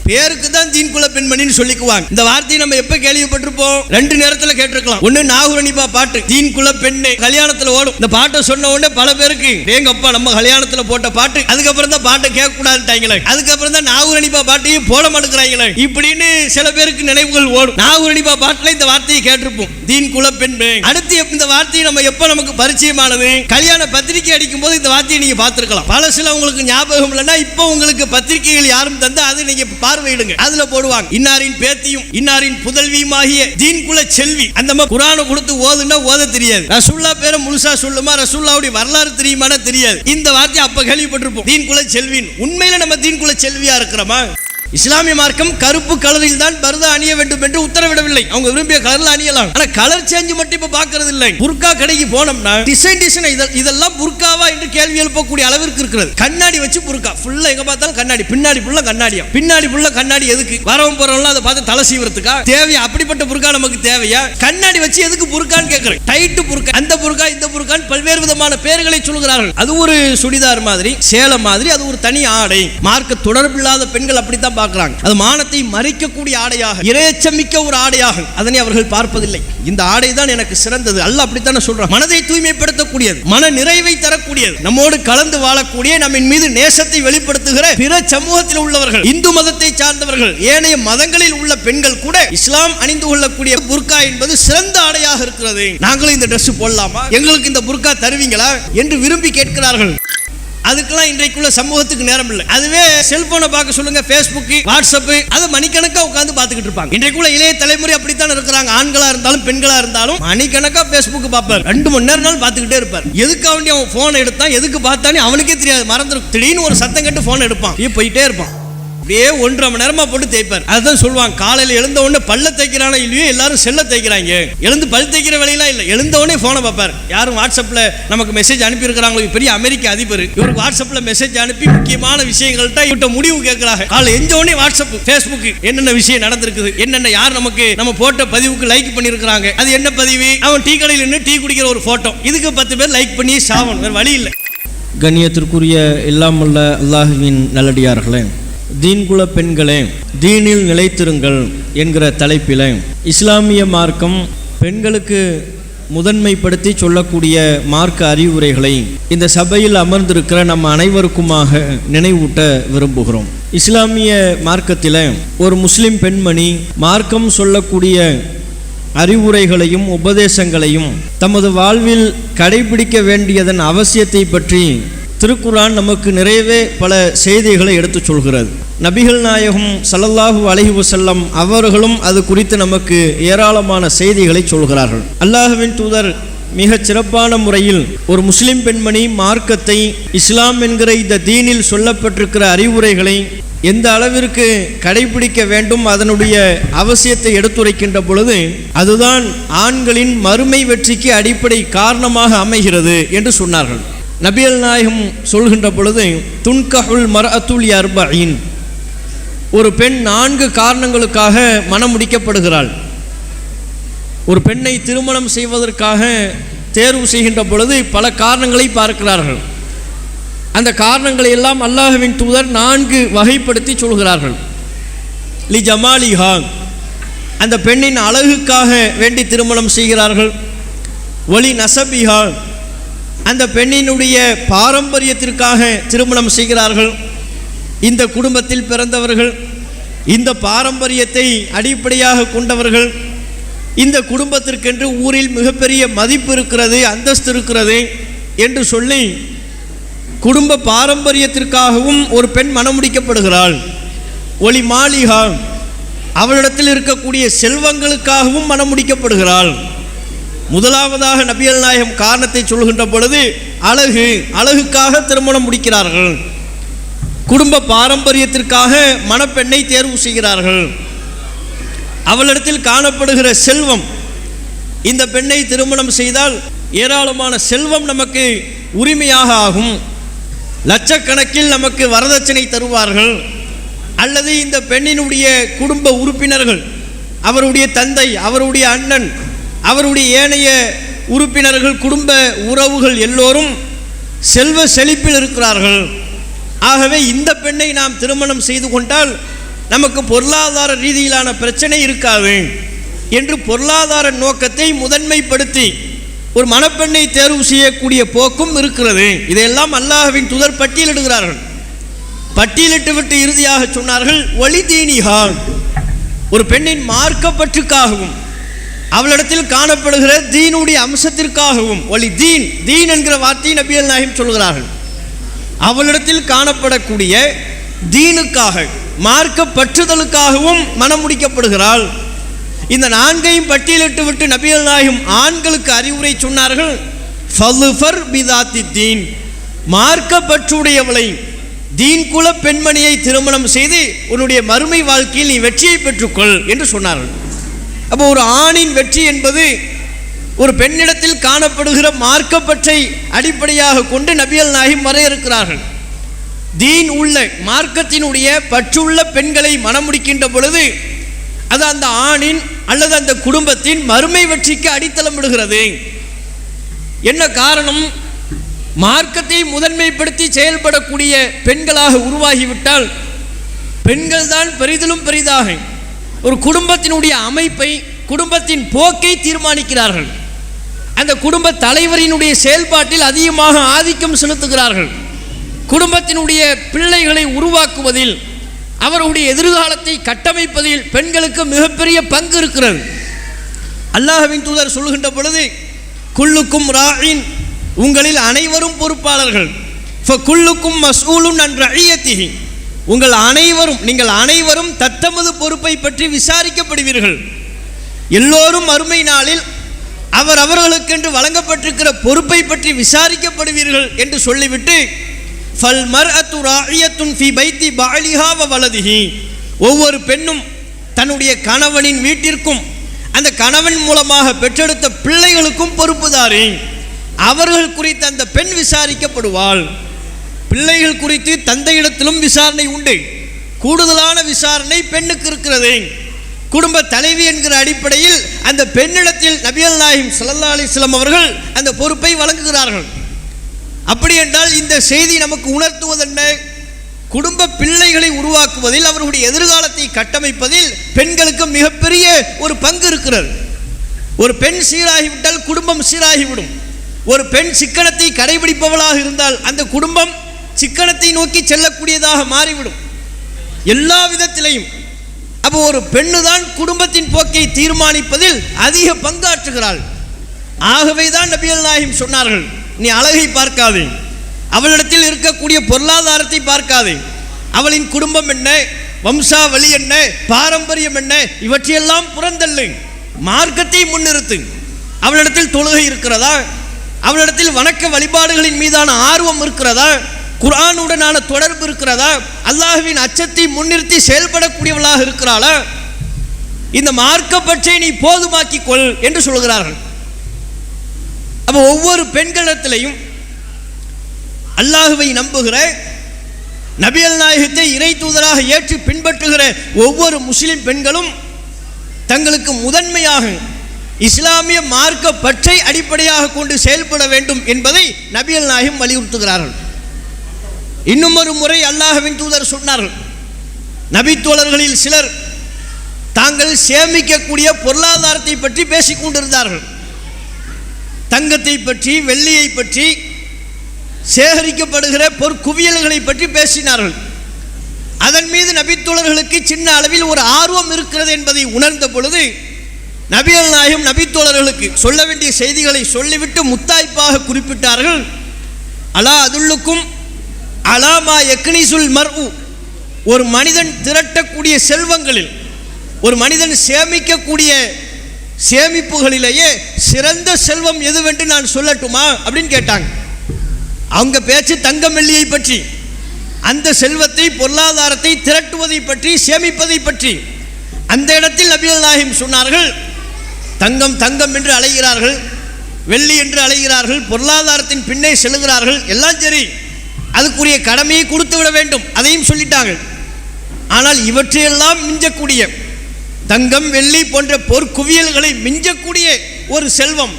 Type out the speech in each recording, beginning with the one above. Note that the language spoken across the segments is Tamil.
பேருக்கு தான் தீன்குல பெண்மணின்னு சொல்லிக்குவாங்க. இந்த வார்த்தையை நம்ம எப்ப கேள்விப்பட்டிருப்போம்? 2 நேரத்துல கேட்டிருக்கலாம். ஒண்ணு நாகூர் அனிபா பாட்டு, தீன்குல பெண்ணே, கல்யாணத்துல ஓடும். இந்த பாட்டை சொன்ன உடனே பல பேருக்கு எங்கப்பா நம்ம கல்யாணத்துல போட்ட பாட்டு, அதுக்கப்புறம் தான் பாட்டை கேட்க கூடாதுட்டாங்களே, அதுக்கப்புறம் தான் நாகூர் அனிபா பாட்டையும் போட மாட்டேங்கிறாங்களே இப்படின்னு சில பேருக்கு நினைவுகள் ஓடும். நாகூர் அனிபா பாட்டுல இந்த வார்த்தையை கேட்டிருப்போம், தீன்குல பெண்ணே. அடுத்து இந்த வார்த்தையை நம்ம எப்ப நமக்கு பரிச்சயமானது? கல்யாண பத்திரிகை அடிக்கும் போது இந்த வார்த்தையை நீங்க பார்த்திருக்கலாம். பல சில உங்களுக்கு ஞாபகம் இல்லைன்னா இப்ப உங்களுக்கு பத்திரிகைகள் யாரும் தந்து அது நீங்க பார்வையிடுங்க. அதுல போடுவாங்க, இன்னாரின் பேத்தியும் இன்னாரின் புதல்வியுமாகிய தீன்குல செல்வி. அந்த குர்ஆனை கொடுத்து ஓதுன்னா ஓத தெரியாது, ரசூலுல்லாஹ் பேரை முழுசா சொல்லுமா, ரசூலுல்லாஹ்வுடைய வரலாறு தெரியுமானா தெரியாது. இந்த வார்த்தையை அப்ப கேள்விப்பட்டிருப்போம், தீன்குல செல்வின். உண்மையில நம்ம தீன்குல செல்வியா இருக்கிறோமா? இஸ்லாமிய மார்க்கம் கருப்பு கலரில் தான் பர்தா அணிய வேண்டும் என்று உத்தரவிடவில்லை. அவங்க விரும்பிய கலர்ல அணியலாம். ஆனா கலர் சேஞ்ச் மட்டும் இப்ப பார்க்கிறது இல்லை. புர்கா கடைக்கு போனோம்னா டிசைன் இதெல்லாம் புர்காவா என்று கேள்வி எழுப்பக்கூடிய அளவிற்கு இருக்கிறது. கண்ணாடி வச்சு புர்கா ஃபுல்லா எங்க பார்த்தாலும் கண்ணாடி, பின்னாடி ஃபுல்லா கண்ணாடியா, பின்னாடி ஃபுல்லா கண்ணாடி எதுக்கு? வரவும் போறவங்க அதை பார்த்து தலை சீவறதுக்கா தேவையா? அப்படிப்பட்ட புர்கா நமக்கு தேவையா? கண்ணாடி வச்சு எதுக்கு புர்கான்னு கேட்கிறேன். டைட் புர்கா, அந்த புர்கா இந்த புர்கான்னு பல்வேறு விதமான பெயர்களை சொல்கிறார்கள். அது ஒரு சுடிதார் மாதிரி, சேலை மாதிரி, அது ஒரு தனி ஆடை. மார்க்க தொடர்பில்லாத பெண்கள் அப்படித்தான் பார்க்கிறாங்க. அது மானத்தை மறைக்கக்கூடிய ஆடையாக, இறையச்சமிக்க ஒரு ஆடையாக அதனை அவர்கள் பார்ப்பதில்லை. இந்த ஆடை தான் எனக்கு சிறந்தது. அல்லாஹ் அப்படித்தானே சொல்றான். மனதை தூய்மைப்படுத்தக்கூடியது, மன நிறைவை தரக்கூடியது, நம்மோடு கலந்து வாழக்கூடிய, நம்மின் மீது நேசத்தை வெளிப்படுத்துகிற பிற சமூகத்தில் உள்ளவர்கள், இந்து மதத்தை சார்ந்தவர்கள், ஏனைய மதங்களில் உள்ள பெண்கள் கூட இஸ்லாம் அணிந்து கொள்ளக்கூடிய புர்கா என்பது சிறந்த ஆடையாக இருக்கிறது. நாங்களும் இந்த ட்ரெஸ் போடலாமா, எங்களுக்கு இந்த புர்கா தருவீங்களா என்று விரும்பி கேட்கிறார்கள். அதுக்கெல்லாம் இன்றைக்குள்ள சமூகத்துக்கு நேரம் இல்லை. அதுவே செல்போனை பார்க்க சொல்லுங்க, ஃபேஸ்புக், வாட்ஸ்அப், அதை மணிக்கணக்கா உட்கார்ந்து பார்த்துக்கிட்டு இருப்பாங்க. இன்றைக்குள்ள இளைய தலைமுறை அப்படித்தான் இருக்கிறாங்க. ஆண்களா இருந்தாலும் பெண்களா இருந்தாலும் மணிக்கணக்கா ஃபேஸ்புக் பார்ப்பார், 2 மணி நேரம் பார்த்துக்கிட்டே இருப்பார். எதுக்காக வேண்டிய அவன் போன் எடுத்தான், எதுக்கு பார்த்தானே அவனுக்கே தெரியாது, மறந்துடும். திடீர்னு ஒரு சத்தம் கேட்டு போன் எடுப்பான், போயிட்டே இருப்பான். அப்படியே 1.5 மணி நேரமா போட்டு தேய்ப்பார். அதுதான் சொல்லுவாங்க, காலையில் எழுந்த உடனே பல்ல தேய்க்கிறானா இல்லையோ எல்லாரும் செல்ல தேய்க்கிறாங்க. எழுந்து பல் தேய்க்கிற வேலையெல்லாம் இல்லை, எழுந்த உடனே போனை பார்ப்பார். யாரும் வாட்ஸ்அப்ல நமக்கு மெசேஜ் அனுப்பி இருக்கிறாங்க. பெரிய அமெரிக்க அதிபர் இவருக்கு வாட்ஸ்அப்ல மெசேஜ் அனுப்பி முக்கியமான விஷயங்கள்ட்ட இவட்ட முடிவு கேட்கிறாங்க. காலையில் எஞ்ச உடனே வாட்ஸ்அப், ஃபேஸ்புக் என்னென்ன விஷயம் நடந்திருக்குது, என்னென்ன யார் நமக்கு நம்ம போட்ட பதிவுக்கு லைக் பண்ணியிருக்கிறாங்க, அது என்ன பதிவு, அவன் டீ கடையில் நின்று டீ குடிக்கிற ஒரு போட்டோ, இதுக்கு 10 பேர் லைக் பண்ணி சாவணும், வேற வழி இல்லை. கண்ணியத்திற்குரிய எல்லாம் உள்ள அல்லாஹ்வின் நல்லடியார்களே, தீன்குல பெண்களே, தீனில் நிலைத்திருங்கள் என்கிற தலைப்பில் இஸ்லாமிய மார்க்கம் பெண்களுக்கு முதன்மைப்படுத்தி சொல்லக்கூடிய மார்க்க அறிவுரைகளை இந்த சபையில் அமர்ந்திருக்கிற நம்ம அனைவருக்குமாக நினைவூட்ட விரும்புகிறோம். இஸ்லாமிய மார்க்கத்தில் ஒரு முஸ்லிம் பெண்மணி மார்க்கம் சொல்லக்கூடிய அறிவுரைகளையும் உபதேசங்களையும் தமது வாழ்வில் கடைபிடிக்க வேண்டியதன் அவசியத்தை பற்றி திருக்குர்ஆன் நமக்கு நிறையவே பல செய்திகளை எடுத்து சொல்கிறது. நபிகள் நாயகம் ஸல்லல்லாஹு அலைஹி வஸல்லம் அவர்களும் அது குறித்து நமக்கு ஏராளமான செய்திகளை சொல்கிறார்கள். அல்லாஹ்வின் தூதர் மிகச் சிறப்பான முறையில் ஒரு முஸ்லிம் பெண்மணி மார்க்கத்தை, இஸ்லாம் என்கிற இந்த தீனில் சொல்லப்பட்டிருக்கிற அறிவுரைகளை எந்த அளவிற்கு கடைபிடிக்க வேண்டும், அதனுடைய அவசியத்தை எடுத்துரைக்கின்ற பொழுது அதுதான் ஆண்களின் மறுமை வெற்றிக்கு அடிப்படை காரணமாக அமைகிறது என்று சொன்னார்கள். நபிகள் நாயகம் சொல்கின்ற பொழுது, துன்கஹுல் மர்அத்துல் லிஅர்பஈன், ஒரு பெண் 4 காரணங்களுக்காக மனம் முடிக்கப்படுகிறாள். ஒரு பெண்ணை திருமணம் செய்வதற்காக தேர்வு செய்கின்ற பொழுது பல காரணங்களை பார்க்கிறார்கள். அந்த காரணங்களை எல்லாம் அல்லாஹ்வின் தூதர் 4 வகைப்படுத்தி சொல்கிறார்கள். லி ஜமாலிஹா, அந்த பெண்ணின் அழகுக்காக வேண்டி திருமணம் செய்கிறார்கள். ஒலி நசபிஹா, அந்த பெண்ணினுடைய பாரம்பரியத்திற்காக திருமணம் செய்கிறார்கள். இந்த குடும்பத்தில் பிறந்தவர்கள், இந்த பாரம்பரியத்தை அடிப்படையாக கொண்டவர்கள், இந்த குடும்பத்திற்கென்று ஊரில் மிகப்பெரிய மதிப்பு இருக்கிறது, அந்தஸ்து இருக்கிறது என்று சொல்லி குடும்ப பாரம்பரியத்திற்காகவும் ஒரு பெண் மணமுடிக்கப்படுகிறாள். ஒலி மாலிகா, அவளிடத்தில் இருக்கக்கூடிய செல்வங்களுக்காகவும் மணமுடிக்கப்படுகிறாள். முதலாவதாக நபிகள் நாயகம் காரணத்தை சொல்கின்ற பொழுது அழகுக்காக திருமணம் முடிக்கிறார்கள். குடும்ப பாரம்பரியத்திற்காக மணப்பெண்ணை தேர்வு செய்கிறார்கள். அவளிடத்தில் காணப்படுகிற செல்வம், இந்த பெண்ணை திருமணம் செய்தால் ஏராளமான செல்வம் நமக்கு உரிமையாக ஆகும், லட்சக்கணக்கில் நமக்கு வரதட்சணை தருவார்கள். அல்லது இந்த பெண்ணினுடைய குடும்ப உறுப்பினர்கள், அவருடைய தந்தை, அவருடைய அண்ணன், அவருடைய ஏனைய உறுப்பினர்கள், குடும்ப உறவுகள் எல்லோரும் செல்வ செழிப்பில் இருக்கிறார்கள். ஆகவே இந்த பெண்ணை நாம் திருமணம் செய்து கொண்டால் நமக்கு பொருளாதார ரீதியிலான பிரச்சனை இருக்காது என்று பொருளாதார நோக்கத்தை முதன்மைப்படுத்தி ஒரு மணப்பெண்ணை தேர்வு செய்யக்கூடிய போக்கும் இருக்கிறது. இதையெல்லாம் அல்லாஹ்வின் தூதர் பட்டியலிடுகிறார்கள். பட்டியலிட்டு விட்டு இறுதியாக சொன்னார்கள், ஒளி தீனிஹா, ஒரு பெண்ணின் மார்க்கப்பற்றுக்காகவும் அவளிடத்தில் காணப்படுகிற தீனுடைய அம்சத்திற்காகவும், ஒளி தீன், தீன் என்கிற வார்த்தையை நபிகள் நாயகம் சொல்கிறார்கள். அவளிடத்தில் காணப்படக்கூடிய தீனுக்காக, மார்க்க பற்றுதலுக்காகவும் மனம் முடிக்கப்படுகிறாள். இந்த நான்கையும் பட்டியலிட்டு விட்டு நபிகள் நாயகம் ஆண்களுக்கு அறிவுரை சொன்னார்கள், ஃபல்ஃபர் பிதாத்தி தீன், மார்க்க பற்றுடையவளை, தீன் குல பெண்மணியை திருமணம் செய்து உன்னுடைய மறுமை வாழ்க்கையில் நீ வெற்றியை பெற்றுக்கொள் என்று சொன்னார்கள். அப்போ ஒரு ஆணின் வெற்றி என்பது ஒரு பெண்ணிடத்தில் காணப்படுகிற மார்க்கப்பற்றை அடிப்படையாக கொண்டு நபிகள் நாயகம் வரையறுக்கிறார்கள். தீன் உள்ள, மார்க்கத்தினுடைய பற்றுள்ள பெண்களை மணமுடிக்கின்ற பொழுது அது அந்த ஆணின் அல்லது அந்த குடும்பத்தின் மறுமை வெற்றிக்கு அடித்தளம் விடுகிறது. என்ன காரணம்? மார்க்கத்தை முதன்மைப்படுத்தி செயல்படக்கூடிய பெண்களாக உருவாகிவிட்டால் பெண்கள் தான் பெரிதிலும் பெரிதாக ஒரு குடும்பத்தினுடைய அமைப்பை, குடும்பத்தின் போக்கை தீர்மானிக்கிறார்கள். அந்த குடும்ப தலைவரினுடைய செயல்பாட்டில் அதிகமாக ஆதிக்கம் செலுத்துகிறார்கள். குடும்பத்தினுடைய பிள்ளைகளை உருவாக்குவதில், அவருடைய எதிர்காலத்தை கட்டமைப்பதில் பெண்களுக்கு மிகப்பெரிய பங்கு இருக்கிறது. அல்லாஹ்வின் தூதர் சொல்கின்ற பொழுது, குல்லுக்கும் ராயின், உங்களில் அனைவரும் பொறுப்பாளர்கள், ஃபகுல்லுக்கும் மஸ்ஊலுன் அன் ரஇயத்திஹி, நீங்கள் அனைவரும் தத்தமது பொறுப்பை பற்றி விசாரிக்கப்படுவீர்கள். எல்லோரும் மறுமை நாளில் அவர்களுக்கென்று வழங்கப்பட்டிருக்கிற பொறுப்பை பற்றி விசாரிக்கப்படுவீர்கள் என்று சொல்லிவிட்டு, ஃபல் மர்அத்து ராயியத்துன் ஃபி பைத்தி பஅலிஹா வ வலதிஹி, ஒவ்வொரு பெண்ணும் தன்னுடைய கணவனின் வீட்டிற்கும் அந்த கணவன் மூலமாக பெற்றெடுத்த பிள்ளைகளுக்கும் பொறுப்புதாரி. அவர்கள் குறித்து அந்த பெண் விசாரிக்கப்படுவாள். பிள்ளைகள் குறித்து தந்தையிடத்திலும் விசாரணை உண்டு. கூடுதலான விசாரணை பெண்ணுக்கு இருக்கிறது. குடும்ப தலைவி என்கிற அடிப்படையில் அந்த பெண்ணிடத்தில் நபிகள் நாயகம் ஸல்லல்லாஹு அலைஹி வஸல்லம் அவர்கள் அந்த பொறுப்பை வழங்குகிறார்கள். அப்படி என்றால் இந்த செய்தி நமக்கு உணர்த்துவதென்ன? குடும்ப பிள்ளைகளை உருவாக்குவதில், அவர்களுடைய எதிர்காலத்தை கட்டமைப்பதில் பெண்களுக்கு மிகப்பெரிய ஒரு பங்கு இருக்கிறது. ஒரு பெண் சீராகிவிட்டால் குடும்பம் சீராகிவிடும். ஒரு பெண் சிக்கனத்தை கடைபிடிப்பவளாக இருந்தால் அந்த குடும்பம் சிக்கனத்தை நோக்கி செல்லக்கூடியதாக மாறிவிடும் எல்லா விதத்திலையும். அப்போ ஒரு பெண்ணு தான் குடும்பத்தின் போக்கை தீர்மானிப்பதில் அதிக பங்காற்றுகிறாள். ஆகவே தான் நபிகள் நாயகம் சொன்னார்கள், நீ அழகை பார்க்காதே, அவளிடத்தில் இருக்கக்கூடிய பொருளாதாரத்தை பார்க்காதே, அவளின் குடும்பம் என்ன, வம்சாவளி என்ன, பாரம்பரியம் என்ன, இவற்றையெல்லாம் புறந்தள்ளு, மார்க்கத்தை முன்னிறுத்து. அவளிடத்தில் தொழுகை இருக்கிறதா, அவளிடத்தில் வணக்க வழிபாடுகளின் மீதான ஆர்வம் இருக்கிறதா, குர்ஆனுடனான தொடர்பு இருக்கிறதா, அல்லாஹ்வின் அச்சத்தை முன்னிறுத்தி செயல்படக்கூடியவளாக இருக்கிறாளா, இந்த மார்க்கப்பற்றை நீ போதுமாக்கிக் கொள் என்று சொல்கிறார்கள். அப்போ ஒவ்வொரு பெண்களிடத்திலையும் அல்லாஹுவை நம்புகிற, நபிகள் நாயகத்தை இறை தூதராக ஏற்று பின்பற்றுகிற ஒவ்வொரு முஸ்லிம் பெண்களும் தங்களுக்கு முதன்மையாக இஸ்லாமிய மார்க்க பற்றை அடிப்படையாக கொண்டு செயல்பட வேண்டும் என்பதை நபிகள் நாயகம் வலியுறுத்துகிறார்கள். இன்னும் ஒரு முறை அல்லாஹ்வின் தூதர் சொன்னார்கள், நபித்தோழர்களில் சிலர் தாங்கள் சேமிக்கக்கூடிய பொருளாதாரத்தை பற்றி பேசிக் கொண்டிருந்தார்கள். தங்கத்தை பற்றி, வெள்ளியை பற்றி, சேகரிக்கப்படுகிற பொற்குவியல்களை பற்றி பேசினார்கள். அதன் மீது நபித்தோழர்களுக்கு சின்ன அளவில் ஒரு ஆர்வம் இருக்கிறது என்பதை உணர்ந்த பொழுது நபிகள் நாயகம் நபித்தோழர்களுக்கு சொல்ல வேண்டிய செய்திகளை சொல்லிவிட்டு முத்தாய்ப்பாக குறிப்பிட்டார்கள், அலா அதுல்லுக்கும் அலாமா யக்னிசுல் மர்உ, ஒரு மனிதன் திரட்டக்கூடிய செல்வங்களில், ஒரு மனிதன் சேமிக்கக்கூடிய சேமிப்புகளிலேயே சிறந்த செல்வம் எதுவென்று நான் சொல்லட்டுமா அப்படின்னு கேட்டாங்க. அவங்க பேச்சு தங்கம் வெள்ளியை பற்றி, அந்த செல்வத்தை, பொருளாதாரத்தை திரட்டுவதை பற்றி, சேமிப்பதை பற்றி. அந்த இடத்தில் நபிகள் நாயகம் சொன்னார்கள், தங்கம் தங்கம் என்று அழைகிறார்கள், வெள்ளி என்று அழைகிறார்கள், பொருளாதாரத்தின் பின்னே செல்கிறார்கள், எல்லாம் சரி, அதுக்குரிய கடமையை கொடுத்து விட வேண்டும், அதையும் சொல்லிட்டாங்க. ஆனால் இவற்றையெல்லாம் மிஞ்சக்கூடிய, தங்கம் வெள்ளி போன்ற பொற்குவியல்களை மிஞ்சக்கூடிய ஒரு செல்வம்,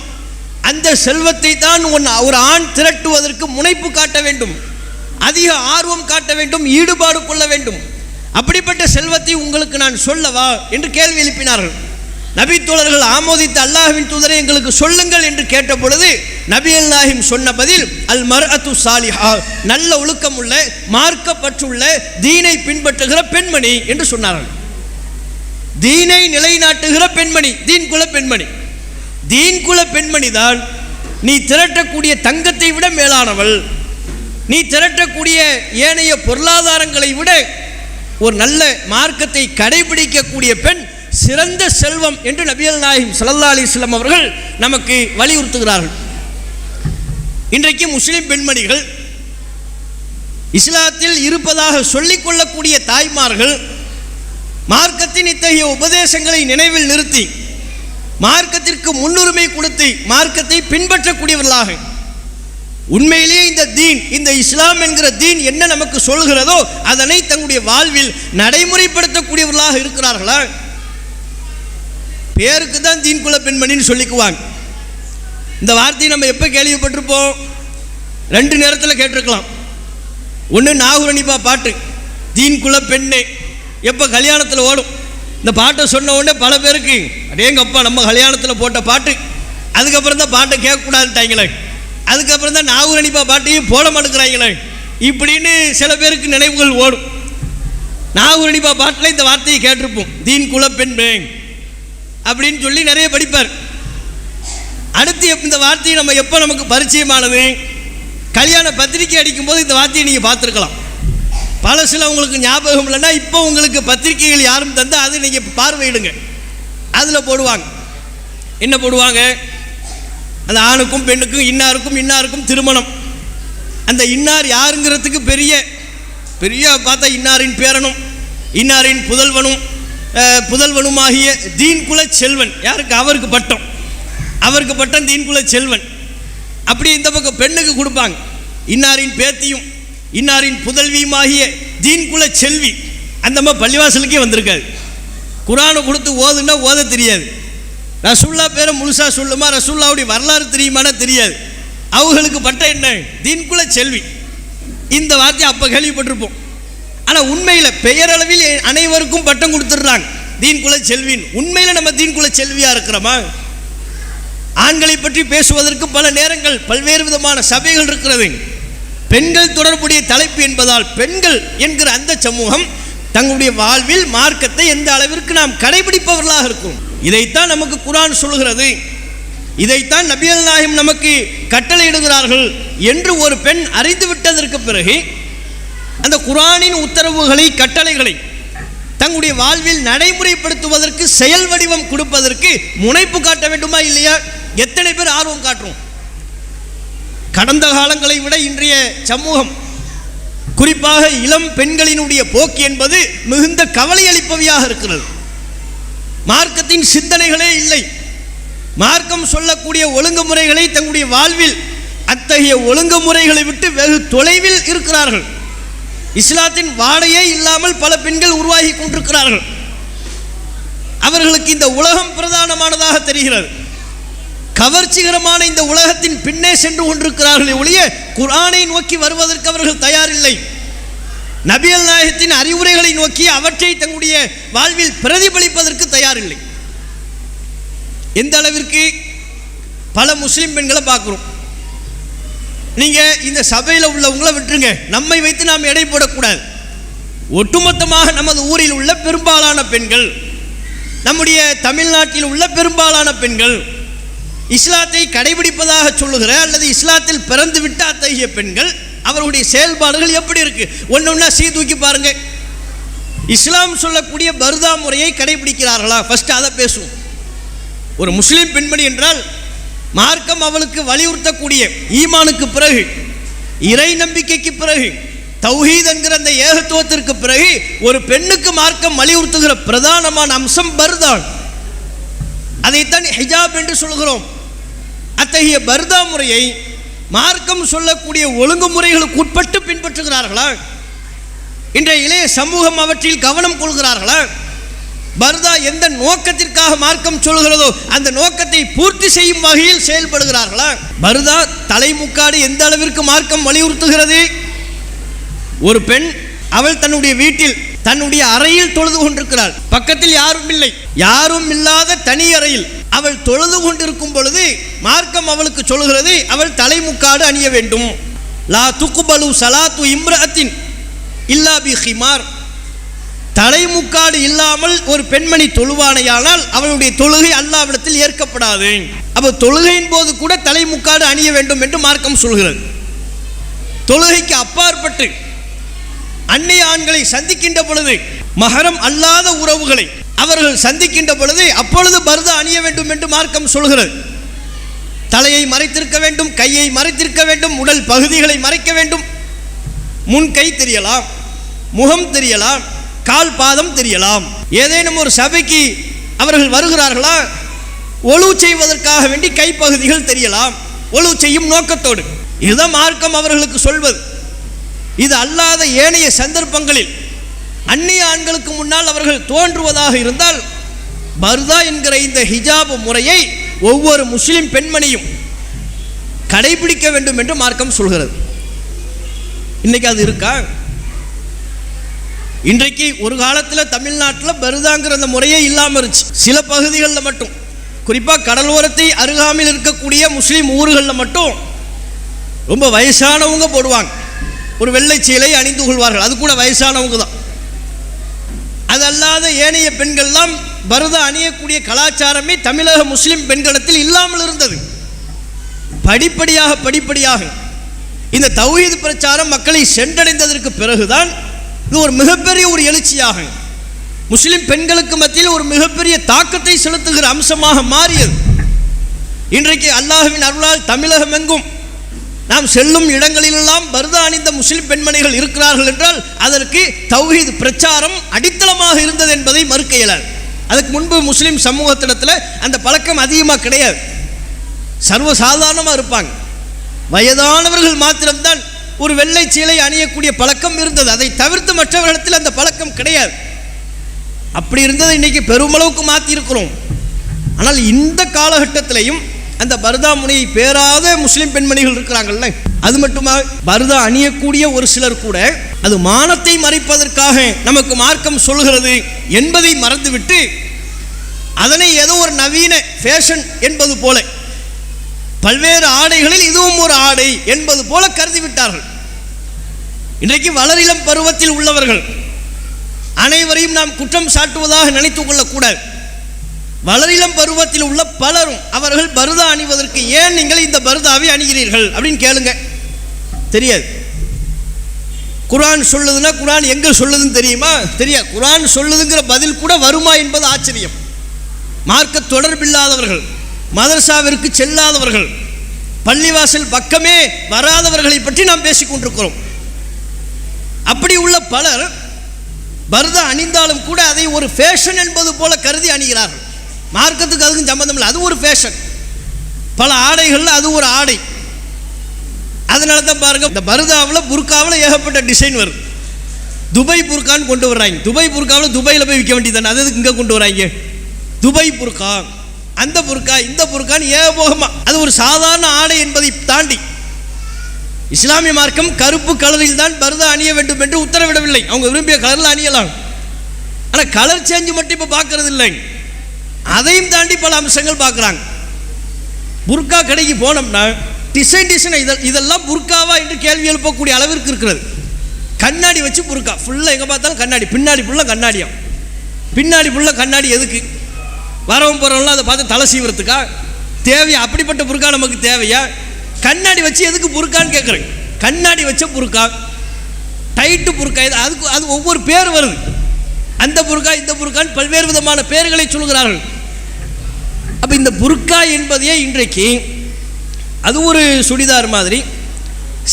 அந்த செல்வத்தை தான் ஒரு ஆண் திரட்டுவதற்கு முனைப்பு காட்ட வேண்டும், அதிக ஆர்வம் காட்ட வேண்டும், ஈடுபாடு கொள்ள வேண்டும். அப்படிப்பட்ட செல்வத்தை உங்களுக்கு நான் சொல்லவா என்று கேள்வி எழுப்பினார்கள். நபி தோழர்கள் ஆமோதித்த அல்லாஹ்வின் தூதரை எங்களுக்கு சொல்லுங்கள் என்று கேட்ட பொழுது நபிகள் நாயகம் சொன்ன பதில் அல் மர்அத்து சாலிஹா, நல்ல ஒழுக்கம் உள்ள மார்க்கப்பற்றுள்ள தீனை பின்பற்றுகிற பெண்மணி என்று சொன்னார்கள். தீனை நிலைநாட்டுகிற பெண்மணி, தீன் குல பெண்மணி. தீன் குல பெண்மணி தான் நீ திரட்டக்கூடிய தங்கத்தை விட மேலானவள், நீ திரட்டக்கூடிய ஏனைய பொருளாதாரங்களை விட ஒரு நல்ல மார்க்கத்தை கடைபிடிக்கக்கூடிய பெண் சிறந்த செல்வம் என்று நபிகள் நாயகம் ஸல்லல்லாஹு அலைஹி வஸல்லம் அவர்கள் நமக்கு வலியுறுத்துகிறார்கள். இன்றைக்கு முஸ்லிம் பெண்மணிகள், இஸ்லாத்தில் இருப்பதாக சொல்லிக் கொள்ளக்கூடிய தாய்மார்கள் மார்க்கத்தின் இத்தகைய உபதேசங்களை நினைவில் நிறுத்தி மார்க்கத்திற்கு முன்னுரிமை கொடுத்து மார்க்கத்தை பின்பற்றக்கூடியவர்களாக, உண்மையிலேயே இந்த தீன், இந்த இஸ்லாம் என்கிற தீன் என்ன நமக்கு சொல்கிறதோ அதனை தங்களுடைய வாழ்வில் நடைமுறைப்படுத்தக்கூடியவர்களாக இருக்கிறார்களா? பேருக்கு தான் தீன் குல பெண்மணின்னு சொல்லிக்குவாங்க. இந்த வார்த்தையை நம்ம எப்போ கேள்விப்பட்டிருப்போம்? ரெண்டு நேரத்தில் கேட்டிருக்கலாம். ஒன்று நாகூரணிப்பா பாட்டு, தீன் குல பெண்ணே, எப்போ கல்யாணத்தில் ஓடும். இந்த பாட்டை சொன்ன உடனே பல பேருக்கு அடேங்கப்பா நம்ம கல்யாணத்தில் போட்ட பாட்டு, அதுக்கப்புறம் தான் பாட்டை கேட்கக்கூடாதுட்டாங்களே, அதுக்கப்புறம் தான் நாகூரணிப்பா பாட்டையும் போட மாட்டேங்கிறாங்களே இப்படின்னு சில பேருக்கு நினைவுகள் ஓடும். நாகூரணிப்பா பாட்டில் இந்த வார்த்தையை கேட்டிருப்போம், தீன் குல பெண்ணே அப்படின்னு சொல்லி நிறைய படிப்பார். அடுத்து இந்த வார்த்தையை நம்ம எப்போ நமக்கு பரிச்சயமானது? கல்யாண பத்திரிக்கை அடிக்கும்போது இந்த வார்த்தையை நீங்கள் பார்த்துருக்கலாம். பல சில உங்களுக்கு ஞாபகம் இல்லைன்னா இப்போ உங்களுக்கு பத்திரிகைகள் யாரும் தந்து அதை நீங்கள் பார்வையிடுங்க. அதில் போடுவாங்க, என்ன போடுவாங்க? அந்த ஆணுக்கும் பெண்ணுக்கும் இன்னாருக்கும் திருமணம். அந்த இன்னார் யாருங்கிறதுக்கு பெரிய பெரிய பார்த்தா இன்னாரின் பேரனும் இன்னாரின் புதல்வனுமாகிய தீன் குல செல்வன். யாருக்கு? அவருக்கு பட்டம், அவருக்கு பட்டம் தீன் குல செல்வன். அப்படி இந்த பக்கம் பெண்ணுக்கு கொடுப்பாங்க, இன்னாரின் பேத்தியும் இன்னாரின் புதல்வியுமாகிய தீன் குல செல்வி. அந்த மாதிரி பள்ளிவாசலுக்கே வந்திருக்காது. குரானை கொடுத்து ஓதுன்னா ஓத தெரியாது. ரசூல்லா பேரை முழுசா சொல்லுமா, ரசூல்லாவுடைய வரலாறு தெரியுமானா தெரியாது. அவங்களுக்கு பட்டம் என்ன? தீன் குல செல்வி. இந்த வார்த்தையை அப்போ கேள்விப்பட்டிருப்போம். ஆனால் உண்மையில் பெயரளவில் அனைவருக்கும் பட்டம் கொடுத்துட்றாங்க தீன் குல செல்வின்னு. உண்மையில் நம்ம தீன் குல செல்வியாக இருக்கிறோமா? ஆண்களை பற்றி பேசுவதற்கு பல நேரங்கள் பல்வேறு விதமான சபைகள் இருக்கிறது. பெண்கள் தொடர்புடைய தலைப்பு என்பதால் பெண்கள் என்கிற அந்த சமூகம் தங்களுடைய வாழ்வில் மார்க்கத்தை எந்த அளவிற்கு நாம் கடைபிடிப்பவர்களாக இருக்கும். இதைத்தான் நமக்கு குர்ஆன் சொல்கிறது, இதைத்தான் நபிகள் நாயகம் நமக்கு கட்டளையிடுகிறார்கள் என்று ஒரு பெண் அறிந்து விட்டதற்கு பிறகு அந்த குர்ஆனின் உத்தரவுகளை, கட்டளைகளை தங்களுடைய வாழ்வில் நடைமுறைப்படுத்துவதற்கு, செயல் வடிவம் கொடுப்பதற்கு முனைப்பு காட்ட வேண்டுமா இல்லையா? எத்தனை பேர் ஆர்வம் காட்டுறோம்? கடந்த காலங்களை விட இன்றைய சமூகம், குறிப்பாக இளம் பெண்களினுடைய போக்கு என்பது மிகுந்த கவலை அளிப்பவையாக இருக்கிறது. மார்க்கத்தின் சிந்தனைகளே இல்லை. மார்க்கம் சொல்லக்கூடிய ஒழுங்குமுறைகளை தங்களுடைய வாழ்வில், அத்தகைய ஒழுங்குமுறைகளை விட்டு வெகு தொலைவில் இருக்கிறார்கள். இஸ்லாத்தின் வாடையே இல்லாமல் பல பெண்கள் உருவாகி கொண்டிருக்கிறார்கள். அவர்களுக்கு இந்த உலகம் பிரதானமானதாக தெரிகிறது. கவர்ச்சிகரமான இந்த உலகத்தின் பின்னே சென்று கொண்டிருக்கிறார்கள் ஒழிய குர்ஆனை நோக்கி வருவதற்கு அவர்கள் தயாரில்லை. நபிகள் நாயகத்தின் அறிவுரைகளை நோக்கி அவற்றை தங்களுடைய வாழ்வில் பிரதிபலிப்பதற்கு தயாரில்லை. எந்த அளவிற்கு பல முஸ்லிம் பெண்களை பார்க்குறோம். நீங்கள் இந்த சபையில் உள்ளவங்கள விட்டுருங்க, நம்மை வைத்து நாம் எடை போடக்கூடாது. ஒட்டுமொத்தமாக நமது ஊரில் உள்ள பெரும்பாலான பெண்கள், நம்முடைய தமிழ்நாட்டில் உள்ள பெரும்பாலான பெண்கள், இஸ்லாத்தை கடைபிடிப்பதாக சொல்லுகிற அல்லது இஸ்லாத்தில் பிறந்து விட்ட அத்தகைய பெண்கள், அவருடைய செயல்பாடுகள் எப்படி இருக்கு? ஒன்னொன்னா தூக்கி பாருங்க. இஸ்லாம் சொல்லக்கூடிய பர்தா முறையை கடைபிடிக்கிறார்களா? ஃபர்ஸ்ட் அதை பேசுவோம். ஒரு முஸ்லிம் பெண்மணி என்றால் மார்க்கம் அவளுக்கு வலியுறுத்தக்கூடிய ஈமானுக்கு பிறகு, இறை நம்பிக்கைக்கு பிறகு, தௌஹீத் என்கிற அந்த ஏகத்துவத்திற்கு பிறகு ஒரு பெண்ணுக்கு மார்க்கம் வலியுறுத்துகிற பிரதானமான அம்சம் பர்தான். அதைத்தான் ஹிஜாப் என்று சொல்கிறோம். அத்தகைய பர்தா முறையை மார்க்கம் சொல்லக்கூடிய ஒழுங்குமுறைகளுக்கு உட்பட்டு பின்பற்றுகிறார்களா? இன்றைய இளைய சமூகம் அவற்றில் கவனம் கொள்கிறார்களா? பர்தா எந்த நோக்கத்திற்காக மார்க்கம் சொல்கிறதோ அந்த நோக்கத்தை பூர்த்தி செய்யும் வகையில் செயல்படுகிறார்களா? பர்தா தலைமுக்காடு எந்த அளவிற்கு மார்க்கம் வலியுறுத்துகிறது? ஒரு பெண் அவள் தன்னுடைய வீட்டில் தன்னுடைய அறையில் தொழுது கொண்டிருக்கிறாள், பக்கத்தில் யாரும் இல்லை, யாரும் இல்லாத தனி அறையில் அவள் தொழுது கொண்டிருக்கும் பொழுது மார்க்கம் அவளுக்கு சொல்கிறது அவள் தலைமுக்காடு அணிய வேண்டும். லா துக்குபலு சலாத்து இம்ரஅத்தின் இல்லா பி ஹிமார். தலைமுக்காடு இல்லாமல் ஒரு பெண்மணி தொழுவானையானால் அவளுடைய தொழுகை அல்லாஹ்விடத்தில் ஏற்கப்படாது. அப்ப தொழுகையின் போது கூட தலைமுக்காடு அணிய வேண்டும் என்று மார்க்கம் சொல்கிறது. தொழுகைக்கு அப்பாற்பட்டு அந்நிய ஆண்களை சந்திக்கின்ற பொழுது, மஹரம் அல்லாத உறவுகளை அவர்கள் சந்திக்கின்ற பொழுது அப்பொழுது பர்தா அணிய வேண்டும் என்று மார்க்கம் சொல்கிறது. தலையை மறைத்திருக்க வேண்டும், கையை மறைத்திருக்க வேண்டும், உடல் பகுதிகளை மறைக்க வேண்டும். முன் கை தெரியலாம், முகம் தெரியலாம், கால் பாதம் தெரியலாம். ஏதேனும் ஒரு சபைக்கு அவர்கள் வருகிறார்களா, ஒழு செய்வதற்காக வேண்டி கைப்பகுதிகள் தெரியலாம், ஒழு செய்யும் நோக்கத்தோடு. இதுதான் மார்க்கம் அவர்களுக்கு சொல்வது. இது அல்லாத ஏனைய சந்தர்ப்பங்களில் அந்நிய ஆண்களுக்கு முன்னால் அவர்கள் தோன்றுவதாக இருந்தால் பர்தா என்கிற இந்த ஹிஜாப் முறையை ஒவ்வொரு முஸ்லிம் பெண்மணியும் கடைபிடிக்க வேண்டும் என்று மார்க்கம் சொல்கிறது. இன்னைக்கு அது இருக்கா? இன்றைக்கு ஒரு காலத்தில் தமிழ்நாட்டில் பர்தாங்கிற அந்த முறையே இல்லாமல் இருந்துச்சு. சில பகுதிகளில் மட்டும், குறிப்பாக கடலோரத்தை அருகாமையில் இருக்கக்கூடிய முஸ்லீம் ஊர்களில் மட்டும் ரொம்ப வயசானவங்க போடுவாங்க, ஒரு வெள்ளை சீலை அணிந்து கொள்வார்கள், அது கூட வயசானவங்க தான். அது அல்லாத ஏனைய பெண்கள்லாம் பர்தா அணியக்கூடிய கலாச்சாரமே தமிழக முஸ்லிம் பெண்களிடத்தில் இல்லாமல் இருந்தது. படிப்படியாக இந்த தௌஹீத் பிரச்சாரம் மக்களை சென்றடைந்ததற்கு பிறகுதான் இது ஒரு மிகப்பெரிய ஒரு எழுச்சியாக முஸ்லிம் பெண்களுக்கு மத்தியில் ஒரு மிகப்பெரிய தாக்கத்தை செலுத்துகிற அம்சமாக மாறியது. இன்றைக்கு அல்லாஹ்வின் அருளால் தமிழகம் எங்கும் நாம் செல்லும் இடங்களிலெல்லாம் பர்தா அணிந்த முஸ்லிம் பெண்மணிகள் இருக்கிறார்கள் என்றால் அதற்கு தௌஹீத் பிரச்சாரம் அடித்தளமாக இருந்தது என்பதை மறுக்க இயலாது. அதுக்கு முன்பு முஸ்லிம் சமூகத்திடத்தில் அந்த பழக்கம் அதிகமாக கிடையாது, சர்வசாதாரணமாக இருப்பாங்க. வயதானவர்கள் மாத்திரம்தான் ஒரு வெள்ளை சீலை அணியக்கூடிய பழக்கம் இருந்தது. அதை தவிர்த்து மற்றவர்களிடத்தில் அந்த பழக்கம் கிடையாது. அப்படி இருந்ததை இன்னைக்கு பெருமளவுக்கு மாற்றி இருக்கிறோம். ஆனால் இந்த காலகட்டத்திலையும் அந்த பர்தா முனையை பேராத முஸ்லிம் பெண்மணிகள் இருக்கிறாங்கல்ல, அது மட்டுமா, பர்தா அணியக்கூடிய ஒரு சிலர் கூட அது மானத்தை மறைப்பதற்காக நமக்கு மார்க்கம் சொல்கிறது என்பதை மறந்துவிட்டு அதனை ஏதோ ஒரு நவீன ஃபேஷன் என்பது போல, பல்வேறு ஆடைகளில் இதுவும் ஒரு ஆடை என்பது போல கருதி விட்டார்கள். இன்றைக்கு வளரிளம் பருவத்தில் உள்ளவர்கள் அனைவரையும் நாம் குற்றம் சாட்டுவதாக நினைத்துக் கொள்ளக்கூடாது. வளரிளம் பருவத்தில் உள்ள பலரும் அவர்கள் பர்தா அணிவதற்கு ஏன் நீங்கள் இந்த பர்தாவை அணிகிறீர்கள் அப்படின்னு கேளுங்க, தெரியாது. குர்ஆன் சொல்லுதுன்னா குர்ஆன் எங்க சொல்லுதுன்னு தெரியுமா? தெரியாது. குர்ஆன் சொல்லுதுங்கிற பதில் கூட வருமா என்பது ஆச்சரியம். மார்க்க தொடர்பில்லாதவர்கள், மதரசாவிற்கு செல்லாதவர்கள், பள்ளிவாசல் பக்கமே வராதவர்களை பற்றி நாம் பேசிக் கொண்டிருக்கிறோம். அப்படி உள்ள பலர் பர்தா அணிந்தாலும் கூட அதை ஒரு ஃபேஷன் என்பது போல கருதி அணிகிறார்கள். மார்க்கத்துக்கு அதுக்கும் சம்பந்தம் இல்லை, அது ஒரு ஃபேஷன். பல ஆடைகளில் அது ஒரு ஆடை. அதனால தான் பாருங்க, இந்த பர்தாவில் புர்காவில் ஏகப்பட்ட டிசைன் வருது. துபை புர்கான்னு கொண்டு வர்றாங்க. துபை புர்காவில் துபையில் போய் விற்க வேண்டியதானே, அது இங்கே கொண்டு வராங்க. துபை புர்கா, அந்த புர்கா, இந்த புர்கான்னு ஏகபோகமா. அது ஒரு சாதாரண ஆடை என்பதை தாண்டி இஸ்லாமிய மார்க்கம் கருப்பு கலரில் தான் பர்தா அணிய வேண்டும் என்று உத்தரவிடவில்லை. அவங்க விரும்பிய கலரில் அணியலாம். ஆனால் கலர் சேஞ்சு மட்டும் இப்போ பார்க்கறது இல்லை, அதையும் தாண்டி பல அம்சங்கள் பார்க்குறாங்க. புர்கா கடைக்கு போனோம்னா டிசைன் இதெல்லாம் புர்காவா என்று கேள்வி எழுப்பக்கூடிய அளவிற்கு இருக்கிறது. கண்ணாடி வச்சு புர்கா ஃபுல்லாக எங்கே பார்த்தாலும் கண்ணாடி, பின்னாடி ஃபுல்லாக கண்ணாடியா. பின்னாடி ஃபுல்லாக கண்ணாடி எதுக்கு? வரவும் போகிறவங்களாம் அதை பார்த்து தலை சீவுறதுக்கா? தேவையா? அப்படிப்பட்ட புர்கா நமக்கு தேவையா? கண்ணாடி வச்சு எதுக்கு புர்கான்னு கேட்குறேன். கண்ணாடி வச்ச புர்கா, டைட்டு புர்கா, அதுக்கு அது ஒவ்வொரு பேர் வருது. அந்த புர்கா, இந்த புர்கான்னு பல்வேறு விதமான பெயர்களை சொல்கிறார்கள். அப்போ இந்த புர்கா என்பதையே இன்றைக்கு அது ஒரு சுடிதார் மாதிரி,